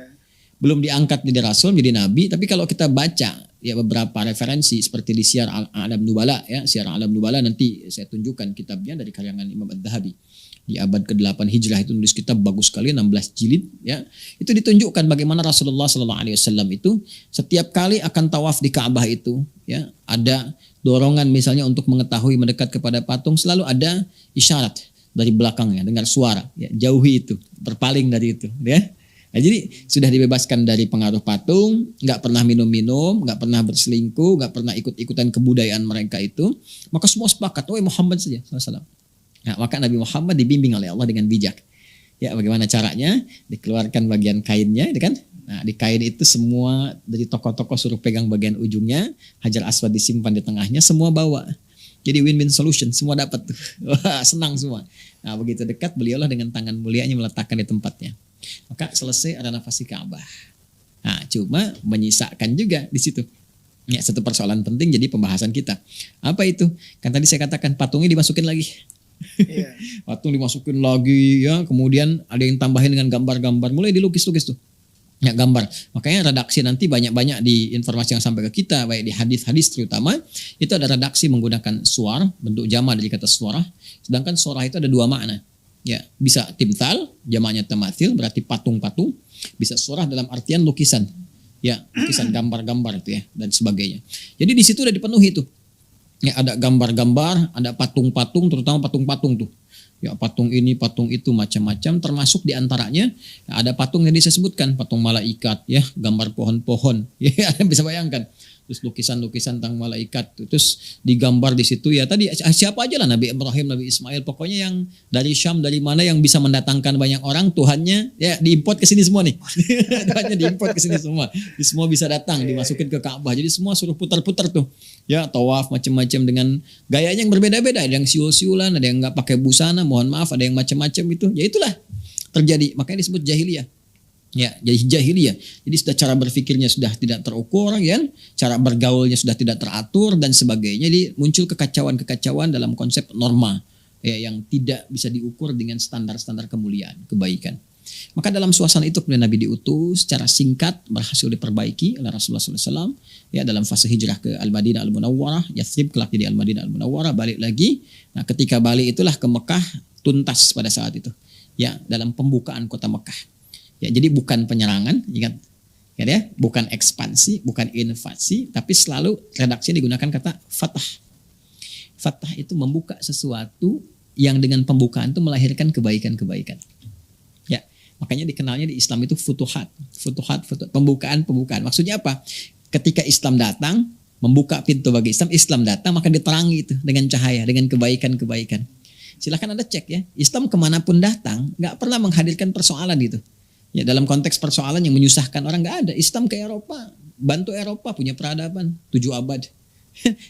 Belum diangkat menjadi rasul, menjadi nabi, tapi kalau kita baca ya beberapa referensi seperti di Syiar A'lam Nubala ya, Syiar A'lam Nubala nanti saya tunjukkan kitabnya dari karangan Imam Adz-Dzahabi. Di abad ke-8 Hijrah itu nulis kitab bagus sekali 16 jilid ya. Itu ditunjukkan bagaimana Rasulullah SAW itu setiap kali akan tawaf di Ka'bah itu ya, ada dorongan misalnya untuk mengetahui mendekat kepada patung, selalu ada isyarat dari belakangnya, dengar suara ya, jauhi itu, berpaling dari itu ya. Nah, jadi sudah dibebaskan dari pengaruh patung, nggak pernah minum-minum, nggak pernah berselingkuh, nggak pernah ikut-ikutan kebudayaan mereka itu. Maka semua sepakat, oh Muhammad saja, SAW. Nah, maka Nabi Muhammad dibimbing oleh Allah dengan bijak. Ya, bagaimana caranya? Dikeluarkan bagian kainnya, kan? Nah, di kain itu semua dari tokoh-tokoh suruh pegang bagian ujungnya, Hajar Aswad disimpan di tengahnya, semua bawa. Jadi win-win solution, semua dapat tuh. Wah, senang semua. Nah, begitu dekat beliaulah dengan tangan mulianya meletakkan di tempatnya. Maka selesai renovasi Ka'bah. Nah, cuma menyisakan juga di situ. Ya, satu persoalan penting jadi pembahasan kita. Apa itu? Kan tadi saya katakan patungnya dimasukin lagi. Yeah. Patung dimasukin lagi ya, kemudian ada yang tambahin dengan gambar-gambar, mulai dilukis-lukis tuh. Ya, gambar. Makanya redaksi nanti banyak-banyak di informasi yang sampai ke kita, baik di hadis-hadis terutama, itu ada redaksi menggunakan suar, bentuk jama dari kata suara. Sedangkan suara itu ada dua makna. Ya, bisa timtal, jamaknya tamathil, berarti patung-patung. Bisa surah dalam artian lukisan. Ya, lukisan gambar-gambar itu ya, dan sebagainya. Jadi di situ udah dipenuhi tuh. Ya, ada gambar-gambar, ada patung-patung, terutama patung-patung tuh. Ya, patung ini, patung itu, macam-macam. Termasuk di antaranya ya, ada patung yang saya sebutkan, patung malaikat, ya, gambar pohon-pohon. Ya, bisa bayangkan. Terus lukisan-lukisan tentang malaikat, terus digambar di situ ya tadi siapa aja lah, Nabi Ibrahim, Nabi Ismail, pokoknya yang dari Syam, dari mana yang bisa mendatangkan banyak orang, Tuhannya ya diimport ke sini semua nih. Tuhannya diimport ke sini semua. Semua bisa datang, dimasukin ke Ka'bah. Jadi semua suruh putar-putar tuh. Ya, tawaf macam-macam dengan gayanya yang berbeda-beda, ada yang siul-siulan, ada yang enggak pakai busana, mohon maaf, ada yang macam-macam itu. Ya itulah terjadi, makanya disebut jahiliyah. Ya, jadi jahiliyah. Jadi sudah cara berpikirnya sudah tidak terukur, ya, cara bergaulnya sudah tidak teratur dan sebagainya. Jadi muncul kekacauan-kekacauan dalam konsep norma ya, yang tidak bisa diukur dengan standar-standar kemuliaan, kebaikan. Maka dalam suasana itu kemudian Nabi diutus secara singkat, berhasil diperbaiki oleh Rasulullah SAW ya, dalam fase hijrah ke Al-Madinah Al-Munawwarah, Yathrib kelak jadi Al-Madinah Al-Munawwarah, balik lagi. Nah, ketika balik itulah ke Mekah tuntas pada saat itu. Ya, dalam pembukaan kota Mekah. Ya, jadi bukan penyerangan, ingat ya, bukan ekspansi, bukan invasi, tapi selalu redaksi digunakan kata fatah. Fatah itu membuka sesuatu yang dengan pembukaan itu melahirkan kebaikan-kebaikan. Ya, makanya dikenalnya di Islam itu futuhat, pembukaan. Maksudnya apa? Ketika Islam datang, membuka pintu bagi Islam, Islam datang maka diterangi itu dengan cahaya, dengan kebaikan-kebaikan. Silahkan Anda cek ya, Islam kemanapun datang, nggak pernah menghadirkan persoalan itu. Ya, dalam konteks persoalan yang menyusahkan orang nggak ada. Islam ke Eropa, bantu Eropa punya peradaban 7 abad.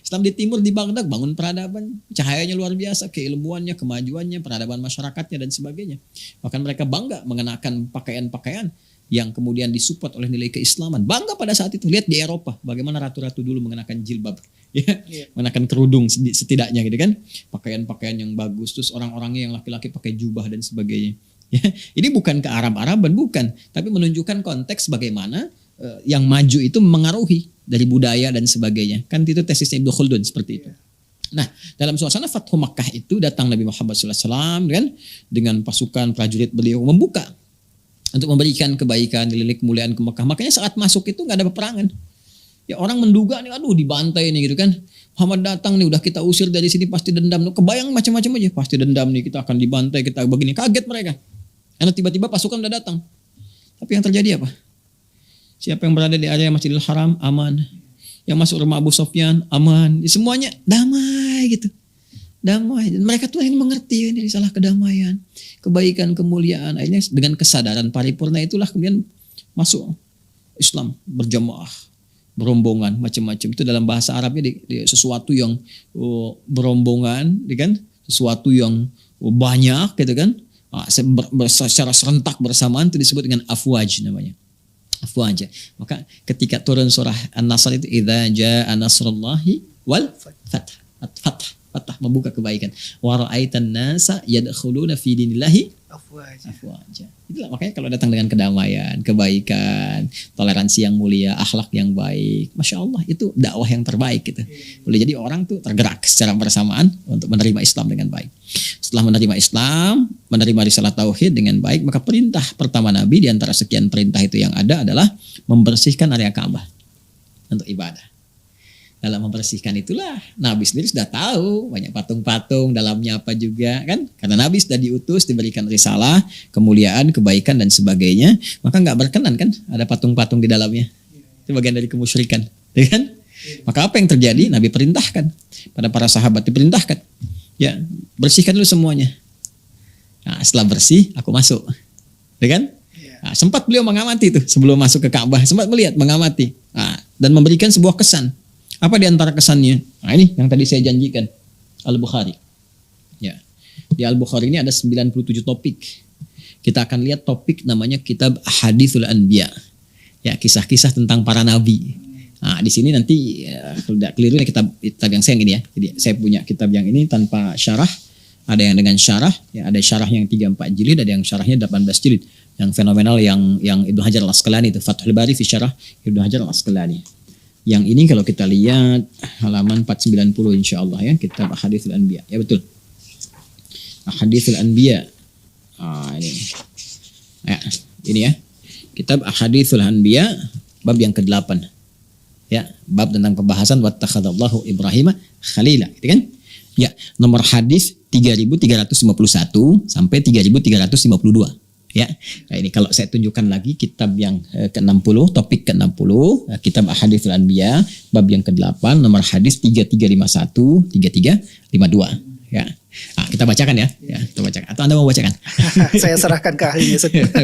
Islam di timur di Baghdad bangun peradaban, cahayanya luar biasa, keilmuannya, kemajuannya, peradaban masyarakatnya dan sebagainya. Bahkan mereka bangga mengenakan pakaian-pakaian yang kemudian disupport oleh nilai keislaman. Bangga pada saat itu. Lihat di Eropa bagaimana ratu-ratu dulu mengenakan jilbab. Ya, mengenakan kerudung setidaknya gitu kan. Pakaian-pakaian yang bagus, terus orang-orangnya yang laki-laki pakai jubah dan sebagainya. Ya, ini bukan ke Arab-Araban, bukan, tapi menunjukkan konteks bagaimana yang maju itu mengaruhi dari budaya dan sebagainya. Kan itu tesisnya Ibnu Khaldun seperti itu. Nah, dalam suasana Fathu Makkah itu datang Nabi Muhammad SAW kan, dengan pasukan prajurit beliau membuka untuk memberikan kebaikan, nilai kemuliaan ke Makkah. Makanya saat masuk itu nggak ada peperangan. Ya, orang menduga nih, aduh dibantai nih gitu kan. Muhammad datang nih, udah kita usir dari sini pasti dendam. Kebayang macam-macam aja, pasti dendam nih, kita akan dibantai, kita begini. Kaget mereka. Karena tiba-tiba pasukan udah datang. Tapi yang terjadi apa? Siapa yang berada di area Masjidil Haram aman. Yang masuk rumah Abu Sufyan aman. Semuanya damai gitu. Damai. Dan mereka tuh yang mengerti ini risalah kedamaian, kebaikan, kemuliaan. Akhirnya dengan kesadaran paripurna itulah kemudian masuk Islam berjamaah, berombongan, macam-macam. Itu dalam bahasa Arabnya sesuatu yang berombongan, kan? Sesuatu yang banyak gitu kan. Secara serentak bersamaan itu disebut dengan afwaj namanya. Afwaj. Maka ketika turun surah An-Nasr itu idza jaa nasrullahi wal fath. Fath membuka kebaikan. Wa ra'aitan nasa yadkhuluna fi dinillahi afwaja. Itulah makanya kalau datang dengan kedamaian, kebaikan, toleransi yang mulia, akhlak yang baik, masya Allah itu dakwah yang terbaik gitu. Boleh jadi orang tuh tergerak secara bersamaan untuk menerima Islam dengan baik. Setelah menerima Islam, menerima risalah tauhid dengan baik, maka perintah pertama Nabi di antara sekian perintah itu yang ada adalah membersihkan area Ka'bah untuk ibadah. Dalam membersihkan itulah Nabi sendiri sudah tahu banyak patung-patung dalamnya apa juga kan, karena Nabi sudah diutus diberikan risalah, kemuliaan, kebaikan dan sebagainya, maka nggak berkenan kan ada patung-patung di dalamnya. Itu bagian dari kemusyrikan, ya kan? Maka apa yang terjadi? Nabi perintahkan pada para sahabat, diperintahkan ya bersihkan dulu semuanya. Nah, setelah bersih aku masuk, ya kan? Nah, sempat beliau mengamati itu sebelum masuk ke Ka'bah, sempat melihat, mengamati dan memberikan sebuah kesan. Apa di antara kesannya? Nah ini yang tadi saya janjikan. Al-Bukhari. Ya. Di Al-Bukhari ini ada 97 topik. Kita akan lihat topik namanya kitab Hadithul Anbiya. Ya, kisah-kisah tentang para nabi. Nah, di sini nanti tidak keliru ya kitab yang saya yang ini ya. Jadi saya punya kitab yang ini tanpa syarah. Ada yang dengan syarah, ya ada syarah yang 3-4 jilid, ada yang syarahnya 18 jilid. Yang fenomenal yang Ibnu Hajar Al-Asqalani itu Fathul Bari fi Syarah Ibnu Hajar Al-Asqalani. Yang ini kalau kita lihat halaman 490 insyaallah ya, kitab Ahaditsul Anbiya. Ya betul. Ahaditsul Anbiya. Ini. Ya, ini ya. Kitab Ahaditsul Anbiya bab yang ke-8. Ya, bab tentang pembahasan wattakhadallahu Ibrahim khalila, gitu kan? Ya, nomor hadis 3351 sampai 3352. Ya, nah ini kalau saya tunjukkan lagi kitab yang ke-60, topik ke-60, kitab Ahaditsul Anbiya, bab yang ke-8, nomor hadis 3351, 3352. Ya, kita bacakan ya. Ya, kita bacakan. Atau Anda mau bacakan? Saya serahkan ke ahlinya.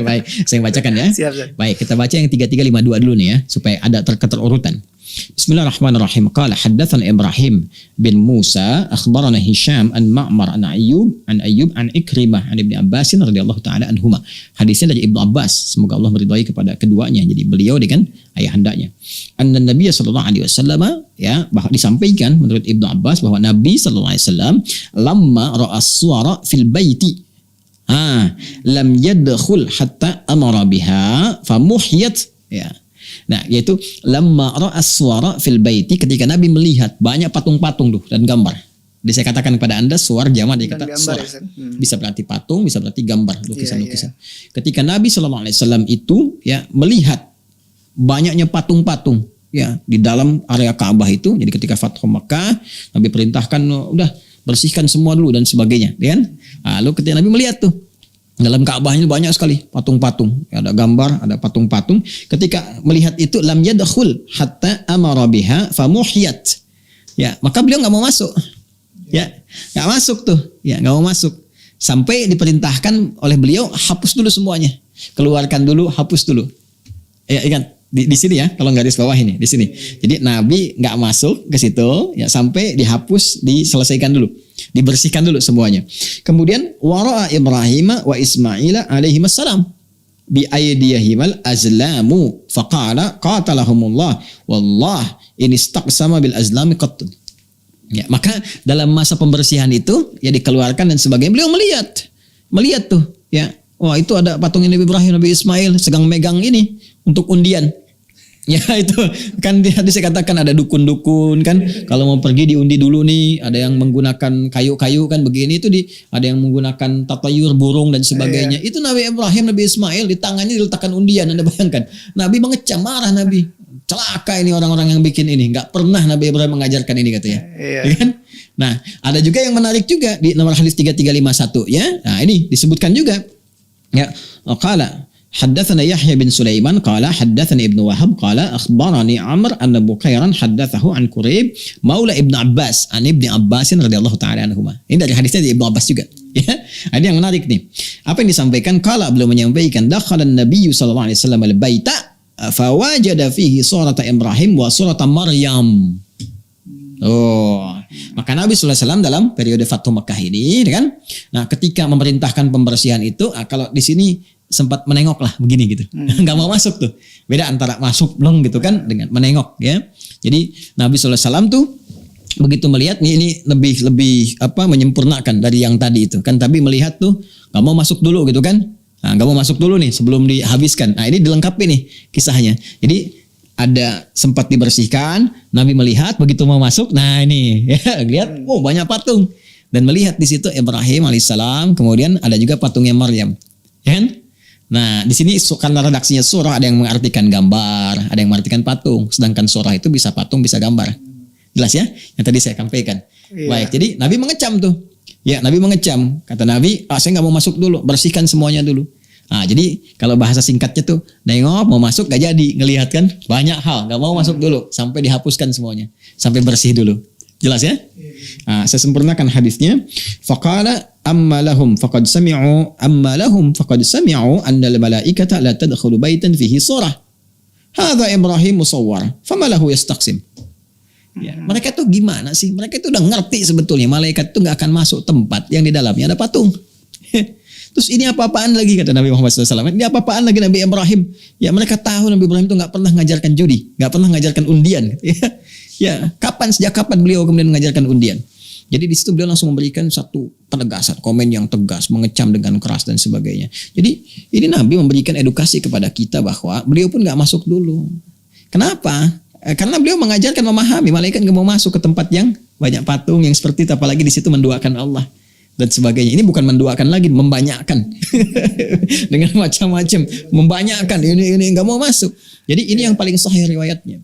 Baik, saya bacakan ya. Siap. Baik, kita baca yang 3352 dulu nih ya, supaya ada keterurutan. Bismillahirrahmanirrahim. Qala haddatsana Ibrahim bin Musa akhbarana Hisham an Ma'mar an Ayyub an Ikrimah an Ibnu Abbas radhiyallahu taala anhuma. Hadisnya dari Ibnu Abbas, semoga Allah meridhai kepada keduanya. Jadi beliau dengan ayahandanya. Anna Nabiy sallallahu alaihi wasallam ya, bahwa disampaikan menurut Ibnu Abbas bahwa Nabi sallallahu alaihi wasallam lamma ra'a as-suwara fil baiti lam yadkhul hatta amara biha famuhiyat ya. Nah, yaitu lamma ra'as suwara fil baiti, ketika Nabi melihat banyak patung-patung tuh dan gambar. Jadi saya katakan kepada Anda suwar jamak dari kata suwar. Bisa berarti patung, bisa berarti gambar, lukisan-lukisan. Ketika Nabi sallallahu alaihi wasallam itu ya melihat banyaknya patung-patung ya di dalam area Ka'bah itu. Jadi ketika Fathu Makkah, Nabi perintahkan udah bersihkan semua dulu dan sebagainya, kan? Lalu ketika Nabi melihat tuh dalam Ka'bah ini banyak sekali patung-patung, ada gambar, ada patung-patung. Ketika melihat itu lam yadkhul hatta amara biha famuhiyat. Ya, maka beliau enggak mau masuk. Ya, enggak masuk tuh. Ya, enggak mau masuk. Sampai diperintahkan oleh beliau hapus dulu semuanya. Keluarkan dulu, hapus dulu. Ya, ingat di sini ya, kalau garis bawah ini di sini. Jadi Nabi enggak masuk ke situ ya sampai dihapus, diselesaikan dulu. Dibersihkan dulu semuanya. Kemudian wara'a Ibrahim wa Ismail alaihi wassalam bi aydiyahimal azlamu faqala qatalahumullah wallah in istaqsama bil azlami qattun. Ya, maka dalam masa pembersihan itu ya dikeluarkan dan sebagainya, beliau melihat tuh ya, wah itu ada patungnya Nabi Ibrahim, Nabi Ismail sedang megang ini untuk undian. Ya itu kan tadi saya katakan ada dukun-dukun kan, kalau mau pergi diundi dulu nih, ada yang menggunakan kayu-kayu kan begini, itu ada yang menggunakan tatayur burung dan sebagainya. Itu Nabi Ibrahim, Nabi Ismail di tangannya diletakkan undian. Anda bayangkan, Nabi mengecam, marah Nabi, celaka ini orang-orang yang bikin ini, nggak pernah Nabi Ibrahim mengajarkan ini katanya. Ya kan? Nah ada juga yang menarik juga di nomor hadis 3351 ya. Nah ini disebutkan juga ya, qala حدثنا يحيى بن سليمان قال حدثني ابن وهب قال أخبرني عمرو أن بكيرا حدثه عن كريب مولى ابن عباس عن ابن عباس radhiyallahu taala anhuma. Ini dari hadisnya dari Ibnu Abbas juga. Ya, ada yang menarik nih. Apa yang disampaikan? Kala beliau menyampaikan, dakhalan Nabi sallallahu alaihi wasallam al-baita fawajada fihi surata Ibrahim wa surata Maryam. Oh, maka Nabi sallallahu alaihi wasallam dalam periode Fathu Makkah ini, kan? Nah, ketika memerintahkan pembersihan itu, kalau di sini sempat menengok lah begini gitu, nggak mau masuk tuh. Beda antara masuk blong gitu kan dengan menengok ya. Jadi Nabi sallallahu alaihi wasallam tuh begitu melihat ini lebih menyempurnakan dari yang tadi itu kan. Tapi melihat tuh nggak mau masuk dulu gitu kan. Nah, nggak mau masuk dulu nih sebelum dihabiskan. Nah, ini dilengkapi nih kisahnya. Jadi ada sempat dibersihkan, Nabi melihat begitu mau masuk. Nah, ini ya, lihat, oh banyak patung, dan melihat di situ Ibrahim alaihissalam, kemudian ada juga patungnya Maryam, ya kan? Nah, di sini karena redaksinya surah, ada yang mengartikan gambar, ada yang mengartikan patung, sedangkan surah itu bisa patung, bisa gambar. Jelas ya? Yang tadi saya sampaikan. Iya. Baik, jadi Nabi mengecam tuh. Ya, Nabi mengecam. Kata Nabi, saya nggak mau masuk dulu, bersihkan semuanya dulu. Nah, jadi kalau bahasa singkatnya tuh, nengok mau masuk gak jadi, ngelihat kan banyak hal, nggak mau masuk dulu, sampai dihapuskan semuanya, sampai bersih dulu. Jelas ya? Nah, saya sempurnakan hadisnya. Faqala amma lahum faqad sami'u anna al-malaikata la tadkhulu baitan fihi surah. Hadza Ibrahim musawwar. Fama lahu yastaqsim. Ya, mereka tuh gimana sih? Mereka itu udah ngerti sebetulnya malaikat itu nggak akan masuk tempat yang di dalamnya ada patung. Terus ini apa-apaan lagi kata Nabi Muhammad SAW? Ini apa-apaan lagi Nabi Ibrahim? Ya mereka tahu Nabi Ibrahim itu nggak pernah ngajarkan judi, nggak pernah ngajarkan undian. Ya, sejak kapan beliau kemudian mengajarkan undian? Jadi di situ beliau langsung memberikan satu penegasan, komen yang tegas, mengecam dengan keras dan sebagainya. Jadi ini Nabi memberikan edukasi kepada kita bahwa beliau pun nggak masuk dulu. Kenapa? Karena beliau mengajarkan memahami malaikat nggak mau masuk ke tempat yang banyak patung yang seperti itu, apalagi di situ menduakan Allah dan sebagainya. Ini bukan menduakan lagi, membanyakkan dengan macam-macam, membanyakkan ini nggak mau masuk. Jadi ini yang paling sahih riwayatnya.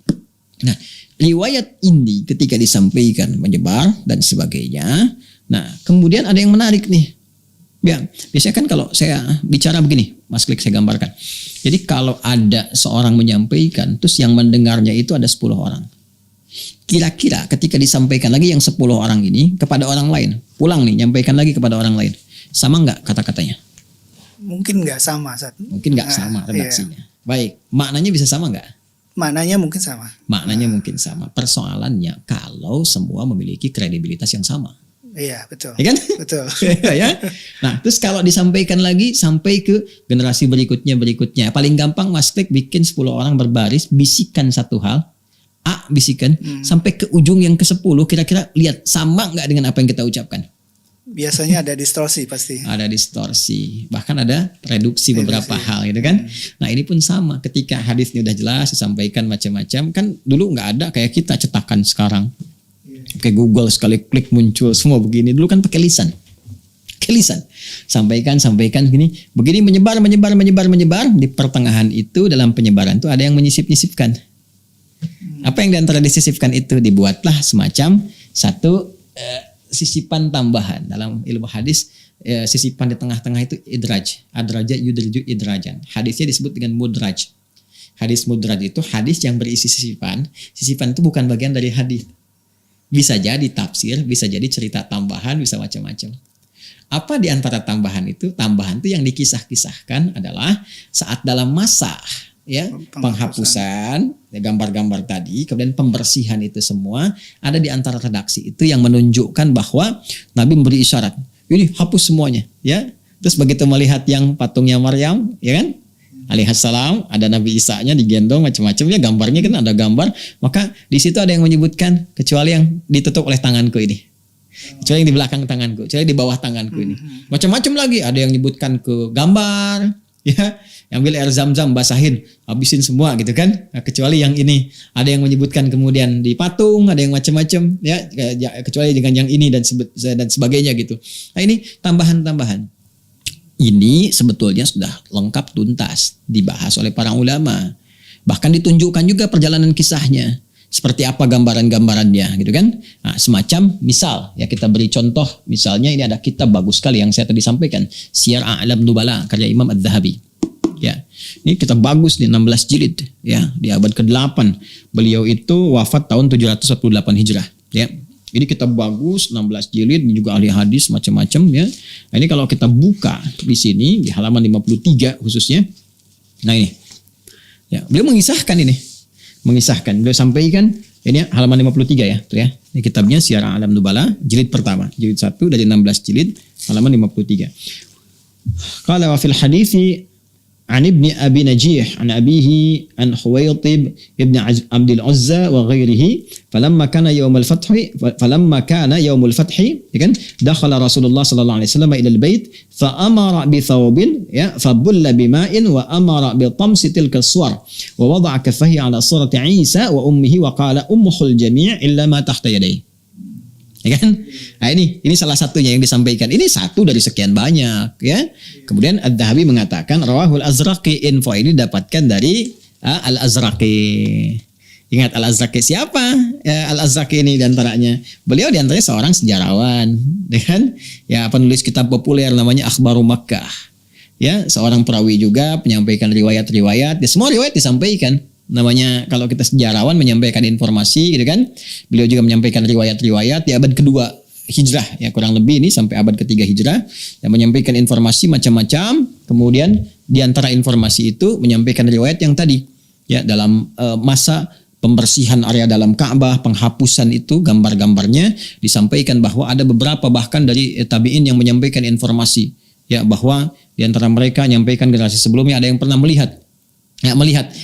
Nah, riwayat ini ketika disampaikan menyebar dan sebagainya. Nah, kemudian ada yang menarik nih. Ya, biasanya kan kalau saya bicara begini, Mas Klik saya gambarkan. Jadi kalau ada seorang menyampaikan, terus yang mendengarnya itu ada 10 orang. Kira-kira ketika disampaikan lagi yang 10 orang ini kepada orang lain, pulang nih, nyampaikan lagi kepada orang lain. Sama nggak kata-katanya? Mungkin nggak sama, Sat. Mungkin nggak sama redaksinya. Iya. Baik, maknanya bisa sama nggak? Maknanya mungkin sama. Maknanya mungkin sama. Persoalannya kalau semua memiliki kredibilitas yang sama. Iya, betul. Ya kan? Betul. Ya. Nah, terus kalau disampaikan lagi sampai ke generasi berikutnya. Paling gampang Mas Klik bikin 10 orang berbaris, bisikan satu hal. A bisikan sampai ke ujung yang ke-10, kira-kira lihat sama nggak dengan apa yang kita ucapkan? Biasanya ada distorsi pasti. Ada distorsi, bahkan ada reduksi beberapa hal gitu kan. Nah, ini pun sama, ketika hadisnya udah jelas disampaikan macam-macam, kan dulu nggak ada kayak kita cetakan sekarang. Kayak Google sekali klik muncul semua begini. Dulu kan pakai lisan. Sampaikan begini menyebar. Di pertengahan itu dalam penyebaran itu ada yang menyisip-nyisipkan. Apa yang diantara disisipkan itu dibuatlah semacam satu sisipan tambahan. Dalam ilmu hadis, sisipan di tengah-tengah itu idraj. Adraja yudriju idrajan. Hadisnya disebut dengan mudraj. Hadis mudraj itu hadis yang berisi sisipan. Sisipan itu bukan bagian dari hadis. Bisa jadi tafsir, bisa jadi cerita tambahan, bisa macam-macam. Apa di antara tambahan itu? Tambahan itu yang dikisah-kisahkan adalah saat dalam masa penghapusan gambar-gambar tadi, kemudian pembersihan itu semua ada di antara redaksi itu yang menunjukkan bahwa Nabi memberi isyarat, ini hapus semuanya, ya. Terus begitu melihat yang patungnya Maryam, ya kan? Alaihissalam, ada Nabi Isa-nya digendong macam-macam ya, gambarnya kan ada gambar, maka di situ ada yang menyebutkan kecuali yang ditutup oleh tanganku ini. Kecuali yang di belakang tanganku, kecuali di bawah tanganku ini. Macam-macam lagi, ada yang menyebutkan ke gambar, ya, ambil air zam-zam basahin, habisin semua gitu kan. Nah, kecuali yang ini, ada yang menyebutkan kemudian di patung, ada yang macam-macam ya, kecuali dengan yang ini dan sebagainya gitu. Nah, ini tambahan-tambahan. Ini sebetulnya sudah lengkap tuntas dibahas oleh para ulama. Bahkan ditunjukkan juga perjalanan kisahnya. Seperti apa gambaran-gambarannya gitu kan. Nah, semacam misal ya, kita beri contoh. Misalnya ini ada kitab bagus sekali yang saya tadi sampaikan. Siyar A'lam Nubala karya Imam Adz-Dzahabi. Ya, ini kitab bagus nih, 16 jilid ya, di abad ke-8. Beliau itu wafat tahun 718 Hijrah ya. Ini kitab bagus, 16 jilid, ini juga ahli hadis macam-macam ya. Nah, ini kalau kita buka di sini di halaman 53 khususnya. Nah, ini. Ya, beliau mengisahkan ini. Beliau sampaikan ini halaman 53 ya, tuh ya. Ini kitabnya Syiar A'lam Nubala, jilid pertama, jilid 1 dari 16 jilid, halaman 53. Qala wa fil hadithi عن ابن أبي نجيح عن أبيه عن حويطب ابن عبد العزى وغيره فلما كان يوم الفتح دخل رسول الله صلى الله عليه وسلم إلى البيت فأمر بثوب فبل بماء وأمر بطمس تلك الصور ووضع كفيه على صورة عيسى وأمه وقال أمه الجميع إلا ما تحت يديه. Ya kan? Nah, ini salah satunya yang disampaikan. Ini satu dari sekian banyak ya. Kemudian Ad-Dhahabi mengatakan rawahul Azraqi, info ini dapatkan dari Al-Azraqi. Ingat Al-Azraqi siapa? Al-Azraqi ini diantaranya. Beliau diantaranya seorang sejarawan, ya kan? Ya, penulis kitab populer namanya Akhbaru Makkah. Ya, seorang perawi juga, penyampaikan riwayat-riwayat. Ya, semua riwayat disampaikan. Namanya kalau kita sejarawan menyampaikan informasi gitu kan. Beliau juga menyampaikan riwayat-riwayat di abad kedua Hijrah ya, kurang lebih ini sampai abad ketiga Hijrah, yang menyampaikan informasi macam-macam. Kemudian di antara informasi itu menyampaikan riwayat yang tadi ya, dalam masa pembersihan area dalam Ka'bah, penghapusan itu gambar-gambarnya, disampaikan bahwa ada beberapa bahkan dari tabi'in yang menyampaikan informasi ya, bahwa di antara mereka menyampaikan generasi sebelumnya ada yang pernah melihat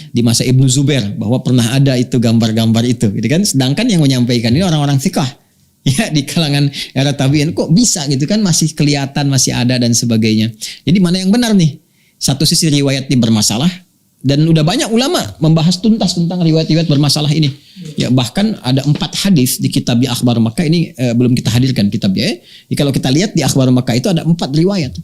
di masa Ibnu Zubair bahwa pernah ada itu gambar-gambar itu gitu kan. Sedangkan yang menyampaikan ini orang-orang thiqah ya, di kalangan era tabi'in, kok bisa gitu kan, masih kelihatan, masih ada dan sebagainya. Jadi mana yang benar nih? Satu sisi riwayat ini bermasalah, dan udah banyak ulama membahas tuntas tentang riwayat-riwayat bermasalah ini ya. Bahkan ada 4 hadis di kitab di Akhbar Makkah ini, belum kita hadirkan kitabnya. Jadi kalau kita lihat di Akhbar Makkah itu ada 4 riwayat,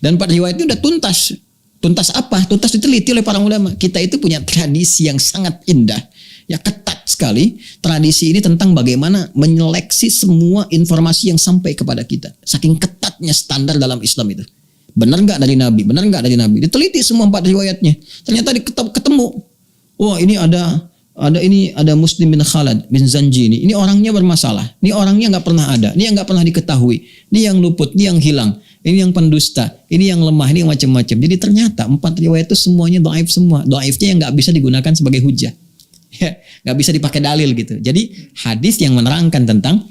dan 4 riwayat itu udah tuntas. Tuntas apa? Tuntas diteliti oleh para ulama. Kita itu punya tradisi yang sangat indah, ya, ketat sekali. Tradisi ini tentang bagaimana menyeleksi semua informasi yang sampai kepada kita. Saking ketatnya standar dalam Islam itu. Benar nggak dari Nabi? Benar nggak dari Nabi? Diteliti semua 4 riwayatnya. Ternyata ketemu. Oh, ini ada Muslim bin Khalad bin Zanji ini. Ini orangnya bermasalah. Ini orangnya nggak pernah ada. Ini yang nggak pernah diketahui. Ini yang luput. Ini yang hilang. Ini yang pendusta, ini yang lemah, ini yang macam-macam. Jadi ternyata 4 riwayat itu semuanya dhaif semua. Dhaifnya yang nggak bisa digunakan sebagai hujah, ya, nggak bisa dipakai dalil gitu. Jadi hadis yang menerangkan tentang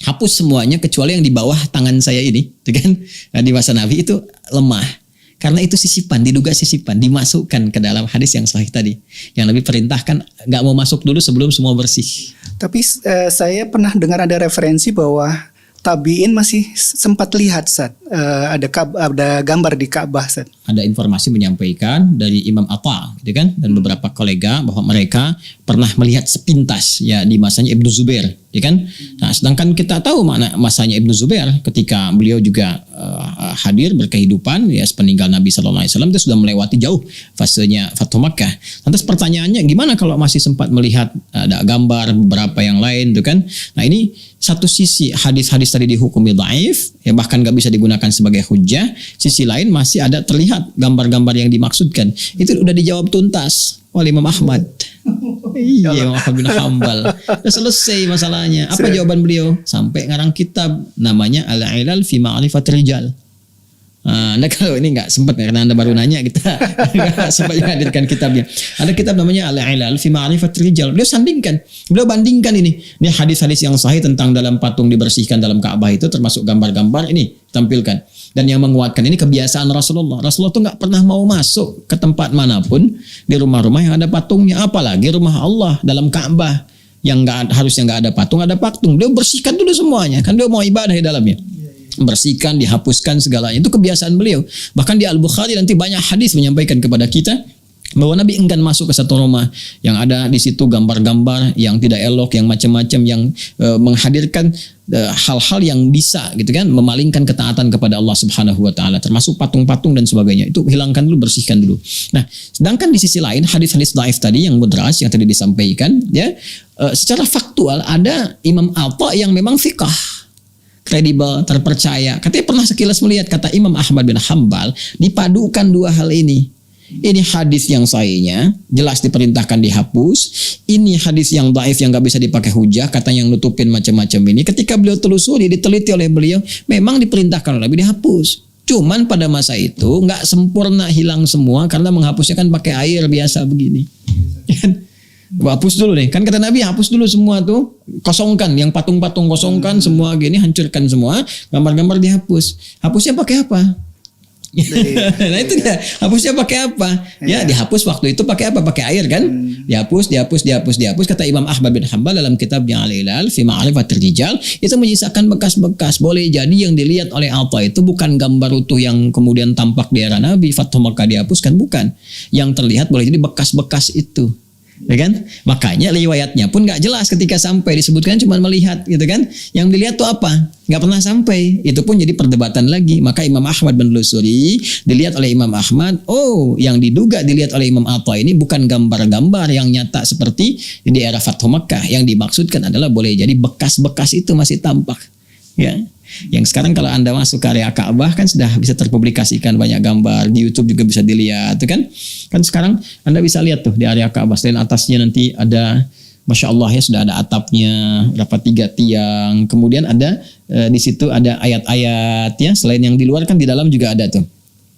hapus semuanya kecuali yang di bawah tangan saya ini, gitu kan? Nah, di masa Nabi itu lemah. Karena itu sisipan, diduga sisipan, dimasukkan ke dalam hadis yang sahih tadi. Yang lebih perintahkan nggak mau masuk dulu sebelum semua bersih. Tapi saya pernah dengar ada referensi bahwa tabi'in masih sempat lihat ada gambar di Ka'bah. Ada informasi menyampaikan dari Imam Atta gitu kan, dan beberapa kolega bahwa mereka pernah melihat sepintas ya di masanya Ibnu Zubair, ya kan. Nah, sedangkan kita tahu mana masanya Ibnu Zubair ketika beliau juga hadir berkehidupan ya sepeninggal Nabi sallallahu alaihi wasallam, itu sudah melewati jauh fasenya Fathu Makkah. Lantas pertanyaannya, gimana kalau masih sempat melihat ada gambar beberapa yang lain itu kan. Nah, ini satu sisi hadis-hadis tadi dihukumi dhaif ya, bahkan gak bisa digunakan sebagai hujah. Sisi lain masih ada terlihat gambar-gambar yang dimaksudkan. Itu udah dijawab tuntas oleh Imam Ahmad. Iya, Imam Ahmad bin Hanbal. Udah selesai masalahnya. Apa jawaban beliau? Sampai ngarang kitab namanya Al-Ilal fi Ma'rifatir Rijal. Anda kalau ini nggak sempat karena Anda baru nanya, kita nggak sempat menghadirkan kitabnya. Ada kitab namanya Al-Ilal fi Ma'rifatir Rijal. Beliau bandingkan ini hadis-hadis yang sahih tentang dalam patung dibersihkan dalam Ka'bah itu, termasuk gambar-gambar ini tampilkan. Dan yang menguatkan ini kebiasaan Rasulullah. Rasulullah tuh nggak pernah mau masuk ke tempat manapun di rumah-rumah yang ada patungnya, apalagi rumah Allah dalam Ka'bah yang harusnya nggak ada patung, ada patung. Beliau bersihkan dulu semuanya, kan beliau mau ibadah di dalamnya. Bersihkan, dihapuskan segalanya. Itu kebiasaan beliau. Bahkan di Al-Bukhari nanti banyak hadis menyampaikan kepada kita bahwa Nabi enggan masuk ke satu rumah yang ada di situ gambar-gambar yang tidak elok, yang macam-macam, yang menghadirkan hal-hal yang bisa gitu kan memalingkan ketaatan kepada Allah Subhanahu wa taala, termasuk patung-patung dan sebagainya. Itu hilangkan dulu, bersihkan dulu. Nah, sedangkan di sisi lain hadis-hadis dhaif tadi yang mudraj yang tadi disampaikan ya, secara faktual ada Imam Atta yang memang thiqah, kredibel, terpercaya. Katanya pernah sekilas melihat, kata Imam Ahmad bin Hanbal, dipadukan 2 hal ini. Ini hadis yang sahihnya jelas diperintahkan dihapus. Ini hadis yang dhaif yang nggak bisa dipakai hujah, katanya yang nutupin macam-macam ini. Ketika beliau telusuri, diteliti oleh beliau, memang diperintahkan oleh Nabi dihapus. Cuman pada masa itu nggak sempurna hilang semua karena menghapusnya kan pakai air biasa begini. Hapus dulu deh, kan kata Nabi hapus dulu semua tuh, kosongkan yang patung-patung, kosongkan semua gini, hancurkan semua, gambar-gambar dihapus. Hapusnya pakai apa? Nah itu dia, hapusnya pakai apa? Ya dihapus waktu itu pakai apa? Pakai air kan? Dihapus. Kata Imam Ahmad bin Hanbal dalam kitabnya Al-Ilal fi Ma'rifatir Rijal, itu menyisakan bekas-bekas. Boleh jadi yang dilihat oleh Atta itu bukan gambar utuh yang kemudian tampak di era Nabi, Fathu Makkah dihapuskan, bukan. Yang terlihat boleh jadi bekas-bekas itu. Ya kan? Makanya riwayatnya pun nggak jelas ketika sampai, disebutkan cuma melihat gitu kan. Yang dilihat tuh apa? Nggak pernah sampai. Itu pun jadi perdebatan lagi. Maka Imam Ahmad menelusuri, dilihat oleh Imam Ahmad, oh yang diduga dilihat oleh Imam Atta ini bukan gambar-gambar yang nyata seperti di era Fathu Makkah. Yang dimaksudkan adalah boleh jadi bekas-bekas itu masih tampak. Ya. Yang sekarang kalau Anda masuk ke area Ka'bah kan sudah bisa terpublikasikan banyak gambar, di YouTube juga bisa dilihat, tuh kan? Kan sekarang Anda bisa lihat tuh di area Ka'bah, selain atasnya nanti ada, Masya Allah ya, sudah ada atapnya, berapa 3 tiang, kemudian ada di situ ada ayat-ayat ya, selain yang di luar kan di dalam juga ada tuh.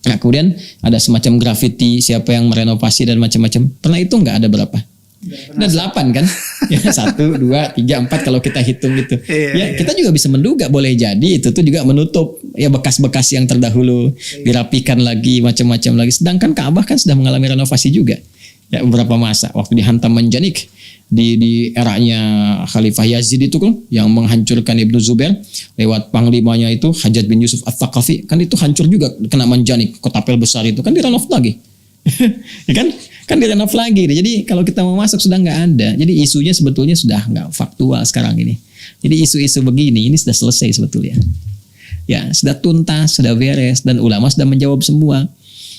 Nah kemudian ada semacam grafiti, siapa yang merenovasi dan macam-macam. Pernah itu nggak ada berapa? Ada 8 kan? Ya 1, 2, 3, 4 kalau kita hitung gitu. Kita juga bisa menduga boleh jadi itu tuh juga menutup ya bekas-bekas yang terdahulu, dirapikan lagi macam-macam lagi. Sedangkan Ka'bah kan sudah mengalami renovasi juga. Ya beberapa masa waktu dihantam Manjanik di eranya Khalifah Yazid itu kan yang menghancurkan Ibnu Zubair lewat panglimanya itu Hajjaj bin Yusuf Ats-Tsaqafi, kan itu hancur juga kena Manjanik, kotapel besar itu kan direnov lagi. Ya kan direnov lagi. Jadi kalau kita mau masuk sudah nggak ada. Jadi isunya sebetulnya sudah nggak faktual sekarang ini. Jadi isu-isu begini ini sudah selesai sebetulnya. Ya sudah tuntas, sudah beres, dan ulama sudah menjawab semua.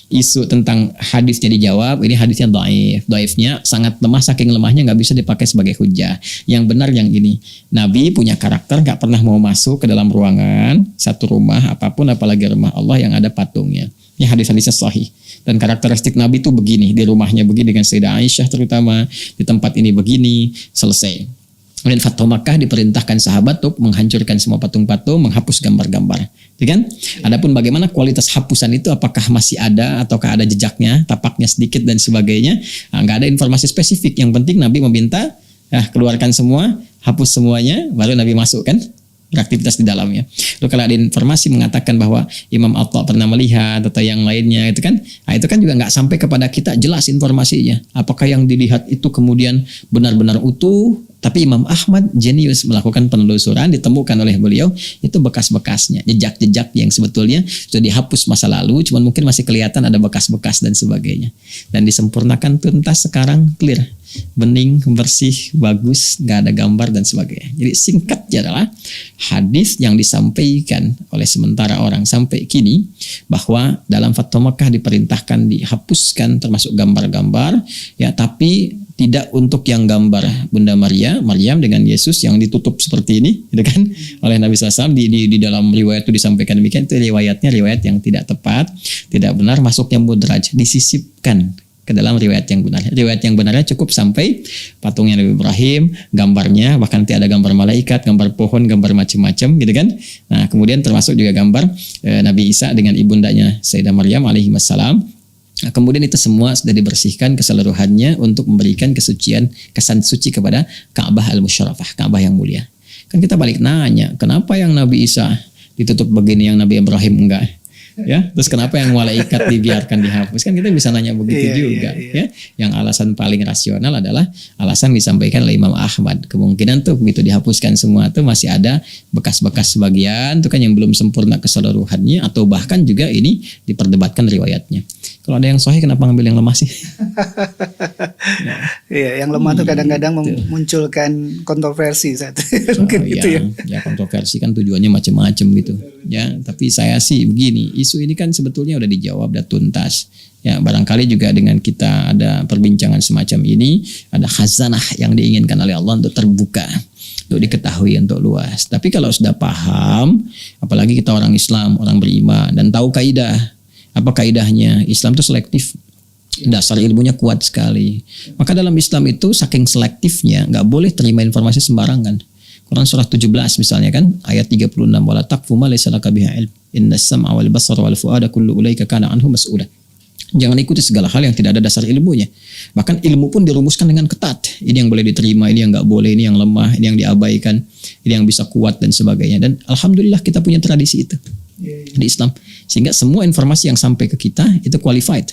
Isu tentang hadisnya dijawab, ini hadisnya dhaif. Dhaifnya sangat lemah, saking lemahnya nggak bisa dipakai sebagai hujah. Yang benar yang ini, Nabi punya karakter nggak pernah mau masuk ke dalam ruangan satu rumah apapun, apalagi rumah Allah yang ada patungnya. Ini hadis-hadisnya sahih. Dan karakteristik Nabi itu begini, di rumahnya begini dengan Sayyidah Aisyah terutama, di tempat ini begini, selesai. Kemudian Fathu Makkah diperintahkan sahabat untuk menghancurkan semua patung-patung, menghapus gambar-gambar. Ya kan? Adapun bagaimana kualitas hapusan itu, apakah masih ada ataukah ada jejaknya, tapaknya sedikit dan sebagainya, nggak ada informasi spesifik. Yang penting Nabi meminta, keluarkan semua, hapus semuanya, baru Nabi masuk kan? Beraktivitas di dalamnya. Lalu kalau ada informasi mengatakan bahwa Imam Atta pernah melihat atau yang lainnya itu kan, itu kan juga nggak sampai kepada kita jelas informasinya. Apakah yang dilihat itu kemudian benar-benar utuh? Tapi Imam Ahmad jenius melakukan penelusuran, ditemukan oleh beliau itu bekas-bekasnya, jejak-jejak yang sebetulnya sudah dihapus masa lalu, cuman mungkin masih kelihatan ada bekas-bekas dan sebagainya. Dan disempurnakan tuntas sekarang clear, bening, bersih, bagus, nggak ada gambar dan sebagainya. Jadi singkatnya adalah hadis yang disampaikan oleh sementara orang sampai kini bahwa dalam Fathu Makkah diperintahkan dihapuskan termasuk gambar-gambar ya, tapi tidak untuk yang gambar Bunda Maryam dengan Yesus yang ditutup seperti ini, gitu kan, oleh Nabi SAW di dalam riwayat itu disampaikan demikian. Itu riwayatnya riwayat yang tidak tepat, tidak benar, masuknya mudraj, disisipkan ke dalam riwayat yang benar. Riwayat yang benarnya cukup sampai patungnya Nabi Ibrahim, gambarnya, bahkan nanti ada gambar malaikat, gambar pohon, gambar macam-macam, gitu kan. Nah, kemudian termasuk juga gambar Nabi Isa dengan ibundanya Sayyidah Maryam alaihi wassalam. Nah, kemudian itu semua sudah dibersihkan keseluruhannya untuk memberikan kesucian, kesan suci kepada Ka'bah al-Musyarrafah, Ka'bah yang mulia. Kan kita balik nanya, kenapa yang Nabi Isa ditutup begini, yang Nabi Ibrahim enggak? Ya, terus kenapa yang malaikat dibiarkan dihapus? Kan kita bisa nanya begitu juga. Ya, yang alasan paling rasional adalah alasan disampaikan oleh Imam Ahmad. Kemungkinan tuh begitu dihapuskan semua tuh masih ada bekas-bekas sebagian tuh kan yang belum sempurna keseluruhannya, atau bahkan juga ini diperdebatkan riwayatnya. Kalau ada yang sahih kenapa ngambil yang lemah sih? Iya, yang lemah tuh kadang-kadang memunculkan kontroversi saat mungkin gitu ya. Ya kontroversi kan tujuannya macam-macam gitu. Ya, tapi saya sih begini, isu ini kan sebetulnya udah dijawab, udah tuntas. Ya, barangkali juga dengan kita ada perbincangan semacam ini, ada khazanah yang diinginkan oleh Allah untuk terbuka, untuk diketahui, untuk luas. Tapi kalau sudah paham, apalagi kita orang Islam, orang beriman dan tahu kaidah. Apa kaidahnya? Islam itu selektif. Dasar ilmunya kuat sekali. Maka dalam Islam itu saking selektifnya, nggak boleh terima informasi sembarangan. Quran surah 17 misalnya kan, ayat 36, wala taqfu ma laysa laka bihi ilm, innas sam'a wal basara wal fuada kullu ulaika kana anhu mas'ula. Jangan ikuti segala hal yang tidak ada dasar ilmunya. Bahkan ilmu pun dirumuskan dengan ketat. Ini yang boleh diterima, ini yang nggak boleh, ini yang lemah, ini yang diabaikan, ini yang bisa kuat dan sebagainya. Dan alhamdulillah kita punya tradisi itu di Islam. Sehingga semua informasi yang sampai ke kita itu qualified,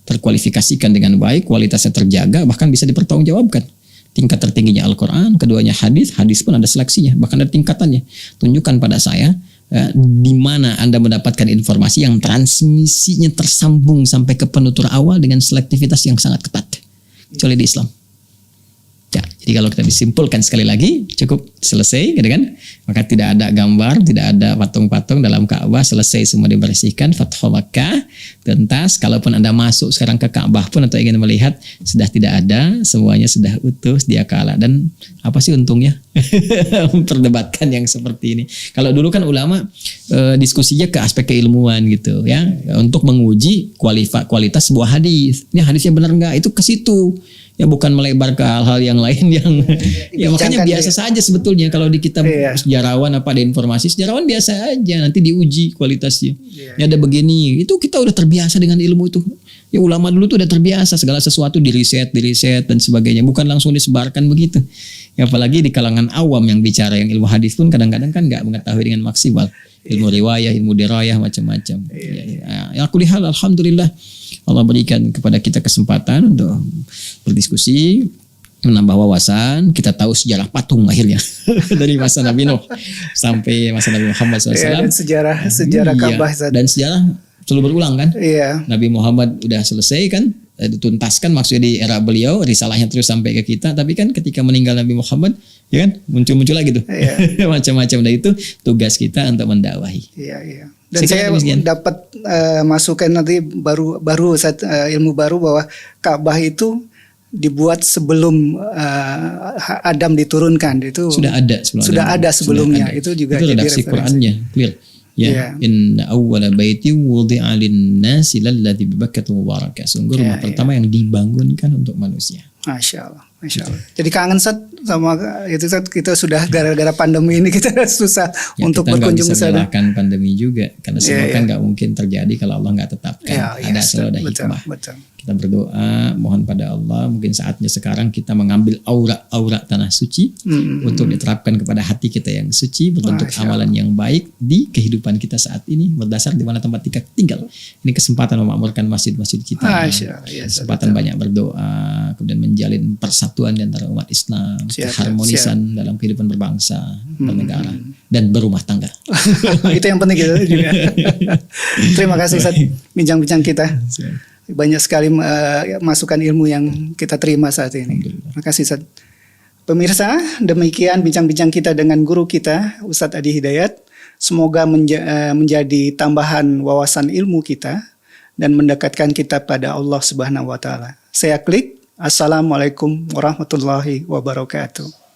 terkualifikasikan dengan baik, kualitasnya terjaga, bahkan bisa dipertanggungjawabkan. Tingkat tertingginya Al-Quran, keduanya hadis pun ada seleksinya, bahkan ada tingkatannya. Tunjukkan pada saya di mana Anda mendapatkan informasi yang transmisinya tersambung sampai ke penutur awal dengan selektivitas yang sangat ketat, kecuali di Islam. Ya, jadi kalau kita disimpulkan sekali lagi, cukup selesai, gitu kan? Maka tidak ada gambar, tidak ada patung-patung dalam Ka'bah, selesai semua dibersihkan, Fathu Makkah, tuntas. Kalaupun Anda masuk sekarang ke Ka'bah pun atau ingin melihat, sudah tidak ada, semuanya sudah utuh, sedia kala. Dan apa sih untungnya memperdebatkan yang seperti ini? Kalau dulu kan ulama diskusinya ke aspek keilmuan gitu ya, untuk menguji kualitas sebuah hadis. Ini hadisnya benar nggak? Itu ke situ. Ya bukan melebar ke hal-hal yang lain yang ya makanya biasa saja sebetulnya kalau di kitab sejarawan apa ada informasi sejarawan biasa aja, nanti diuji kualitasnya. Ya ada begini, itu kita udah terbiasa dengan ilmu itu. Ya ulama dulu tuh udah terbiasa segala sesuatu diriset dan sebagainya, bukan langsung disebarkan begitu. Ya apalagi di kalangan awam yang bicara yang ilmu hadis pun kadang-kadang kan nggak mengetahui dengan maksimal. Ilmu riwayah, ilmu dirayah macam-macam. Ya aku lihat alhamdulillah Allah berikan kepada kita kesempatan untuk berdiskusi, menambah wawasan. Kita tahu sejarah patung akhirnya dari masa Nabi Nuh sampai masa Nabi Muhammad SAW. Dan sejarah Ka'bah dan sejarah selalu berulang kan. Nabi Muhammad udah selesai kan, dituntaskan maksudnya di era beliau, risalahnya terus sampai ke kita. Tapi kan ketika meninggal Nabi Muhammad, ya kan muncul lagi tuh macam-macam. Dan itu tugas kita untuk mendakwahi. Dan saya dapat masukan nanti baru ilmu baru bahwa Ka'bah itu dibuat sebelum Adam diturunkan. Itu sudah ada sebelumnya. Itu juga itu redaksi Qur'annya clear. Ya, inna awwala baiti wudi'a lin-nasi lalladzi bi Bakkah mubarakah. Sungguh rumah pertama yang dibangunkan untuk manusia. Masya Allah. Jadi kangen Sat sama itu Sat, kita sudah gara-gara pandemi ini kita susah untuk berkunjung ke sana. Kita nggak bisa pandemi juga karena semua kan nggak mungkin terjadi kalau Allah nggak tetapkan. Selalu ada hikmah. Kita berdoa mohon pada Allah, mungkin saatnya sekarang kita mengambil aura tanah suci untuk diterapkan kepada hati kita yang suci, berbentuk amalan yang baik di kehidupan kita saat ini berdasar di mana tempat kita tinggal. Ini kesempatan memakmurkan masjid-masjid kita. Kesempatan banyak berdoa, kemudian menjalin persatuan di antara umat Islam, keharmonisan dalam kehidupan berbangsa, bernegara, dan berumah tangga. Itu yang penting gitu juga. Terima kasih Ustaz bincang-bincang kita. Banyak sekali masukan ilmu yang kita terima saat ini. Terima kasih Ustaz. Pemirsa, demikian bincang-bincang kita dengan guru kita Ustadz Adi Hidayat. Semoga menjadi tambahan wawasan ilmu kita dan mendekatkan kita pada Allah Subhanahu wa taala. Saya Klik. Assalamualaikum warahmatullahi wabarakatuh.